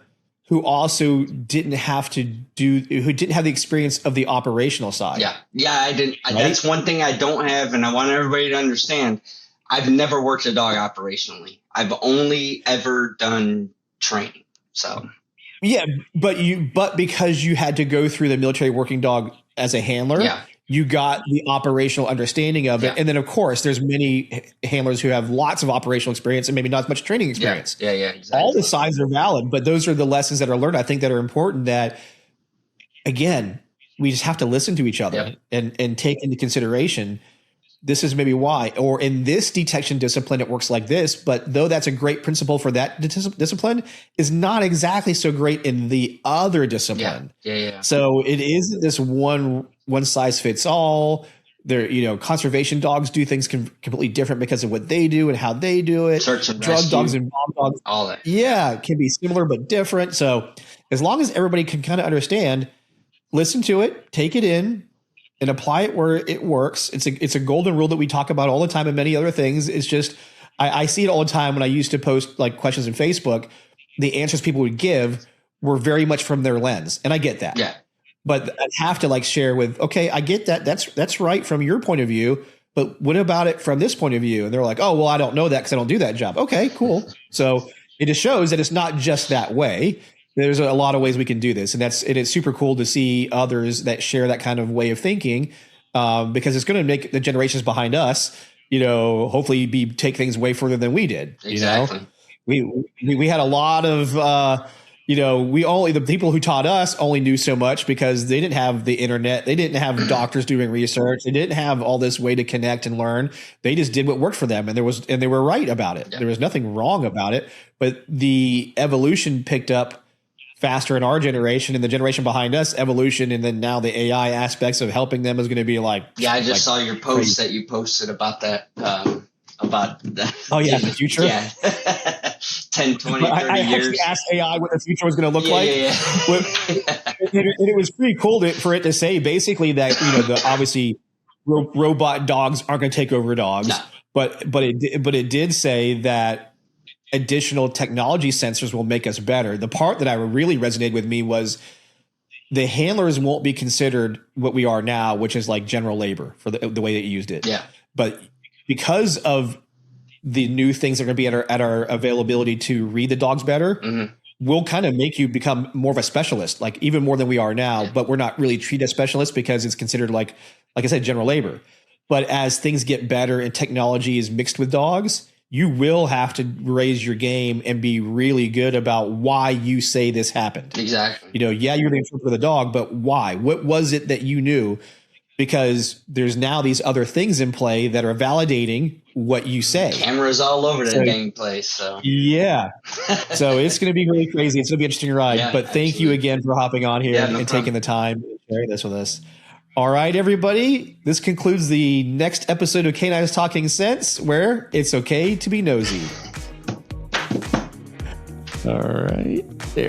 Speaker 1: who also didn't have the experience of the operational side.
Speaker 2: Yeah, I didn't. Right? That's one thing I don't have, and I want everybody to understand. I've never worked a dog operationally. I've only ever done training. So
Speaker 1: yeah, but because you had to go through the military working dog as a handler, you got the operational understanding of it. And then, of course, there's many handlers who have lots of operational experience and maybe not as much training experience.
Speaker 2: Yeah, exactly.
Speaker 1: All the sides are valid, but those are the lessons that are learned, I think, that are important, that, again, we just have to listen to each other and take into consideration, this is maybe why. Or in this detection discipline, it works like this, but though that's a great principle for that discipline, is not exactly so great in the other discipline.
Speaker 2: Yeah.
Speaker 1: So it isn't this one size fits all. conservation dogs do things completely different because of what they do and how they do it.
Speaker 2: Search and
Speaker 1: Drug
Speaker 2: rescue,
Speaker 1: dogs and bomb dogs,
Speaker 2: all that.
Speaker 1: Yeah, it can be similar but different. So as long as everybody can kind of understand, listen to it, take it in, and apply it where it works. It's a golden rule that we talk about all the time and many other things. It's just I see it all the time when I used to post like questions in Facebook. The answers people would give were very much from their lens, and I get that.
Speaker 2: Yeah.
Speaker 1: But I'd have to like share with, okay, I get that. That's right from your point of view, but what about it from this point of view? And they're like, oh, well, I don't know that because I don't do that job. Okay, cool. So it just shows that it's not just that way. There's a lot of ways we can do this, and it's super cool to see others that share that kind of way of thinking, because it's going to make the generations behind us, hopefully take things way further than we did.
Speaker 2: Exactly.
Speaker 1: We had a lot of, the people who taught us only knew so much because they didn't have the internet. They didn't have doctors doing research. They didn't have all this way to connect and learn. They just did what worked for them. And they were right about it. Yeah. There was nothing wrong about it, but the evolution picked up faster in our generation and the generation behind us, evolution. And then now the AI aspects of helping them is going to be like,
Speaker 2: I just saw your post that you posted about that,
Speaker 1: Oh yeah, the future.
Speaker 2: Yeah. 10, 20, 30
Speaker 1: I
Speaker 2: years.
Speaker 1: actually asked AI what the future was going to look like.
Speaker 2: Yeah.
Speaker 1: And it was pretty cool for it to say basically that, obviously robot dogs aren't going to take over dogs, no. but it did say that additional technology sensors will make us better. The part that I really resonated with me was the handlers won't be considered what we are now, which is like general labor for the way that you used it.
Speaker 2: Yeah.
Speaker 1: But because of the new things that are going to be at our availability to read the dogs better, mm-hmm. we'll kind of make you become more of a specialist, like even more than we are now, but we're not really treated as specialists because it's considered like I said, general labor. But as things get better and technology is mixed with dogs, you will have to raise your game and be really good about why you say this happened.
Speaker 2: Exactly.
Speaker 1: You're the interpreter of the dog, but why? What was it that you knew? Because there's now these other things in play that are validating what you say.
Speaker 2: Cameras all over the dang place. So
Speaker 1: yeah. So it's going to be really crazy. It's going to be an interesting ride.
Speaker 2: Yeah,
Speaker 1: but thank you again for hopping on here and taking the time to share this with us. All right, everybody. This concludes the next episode of K9s Talking Scents, where it's okay to be nosy. All right. There.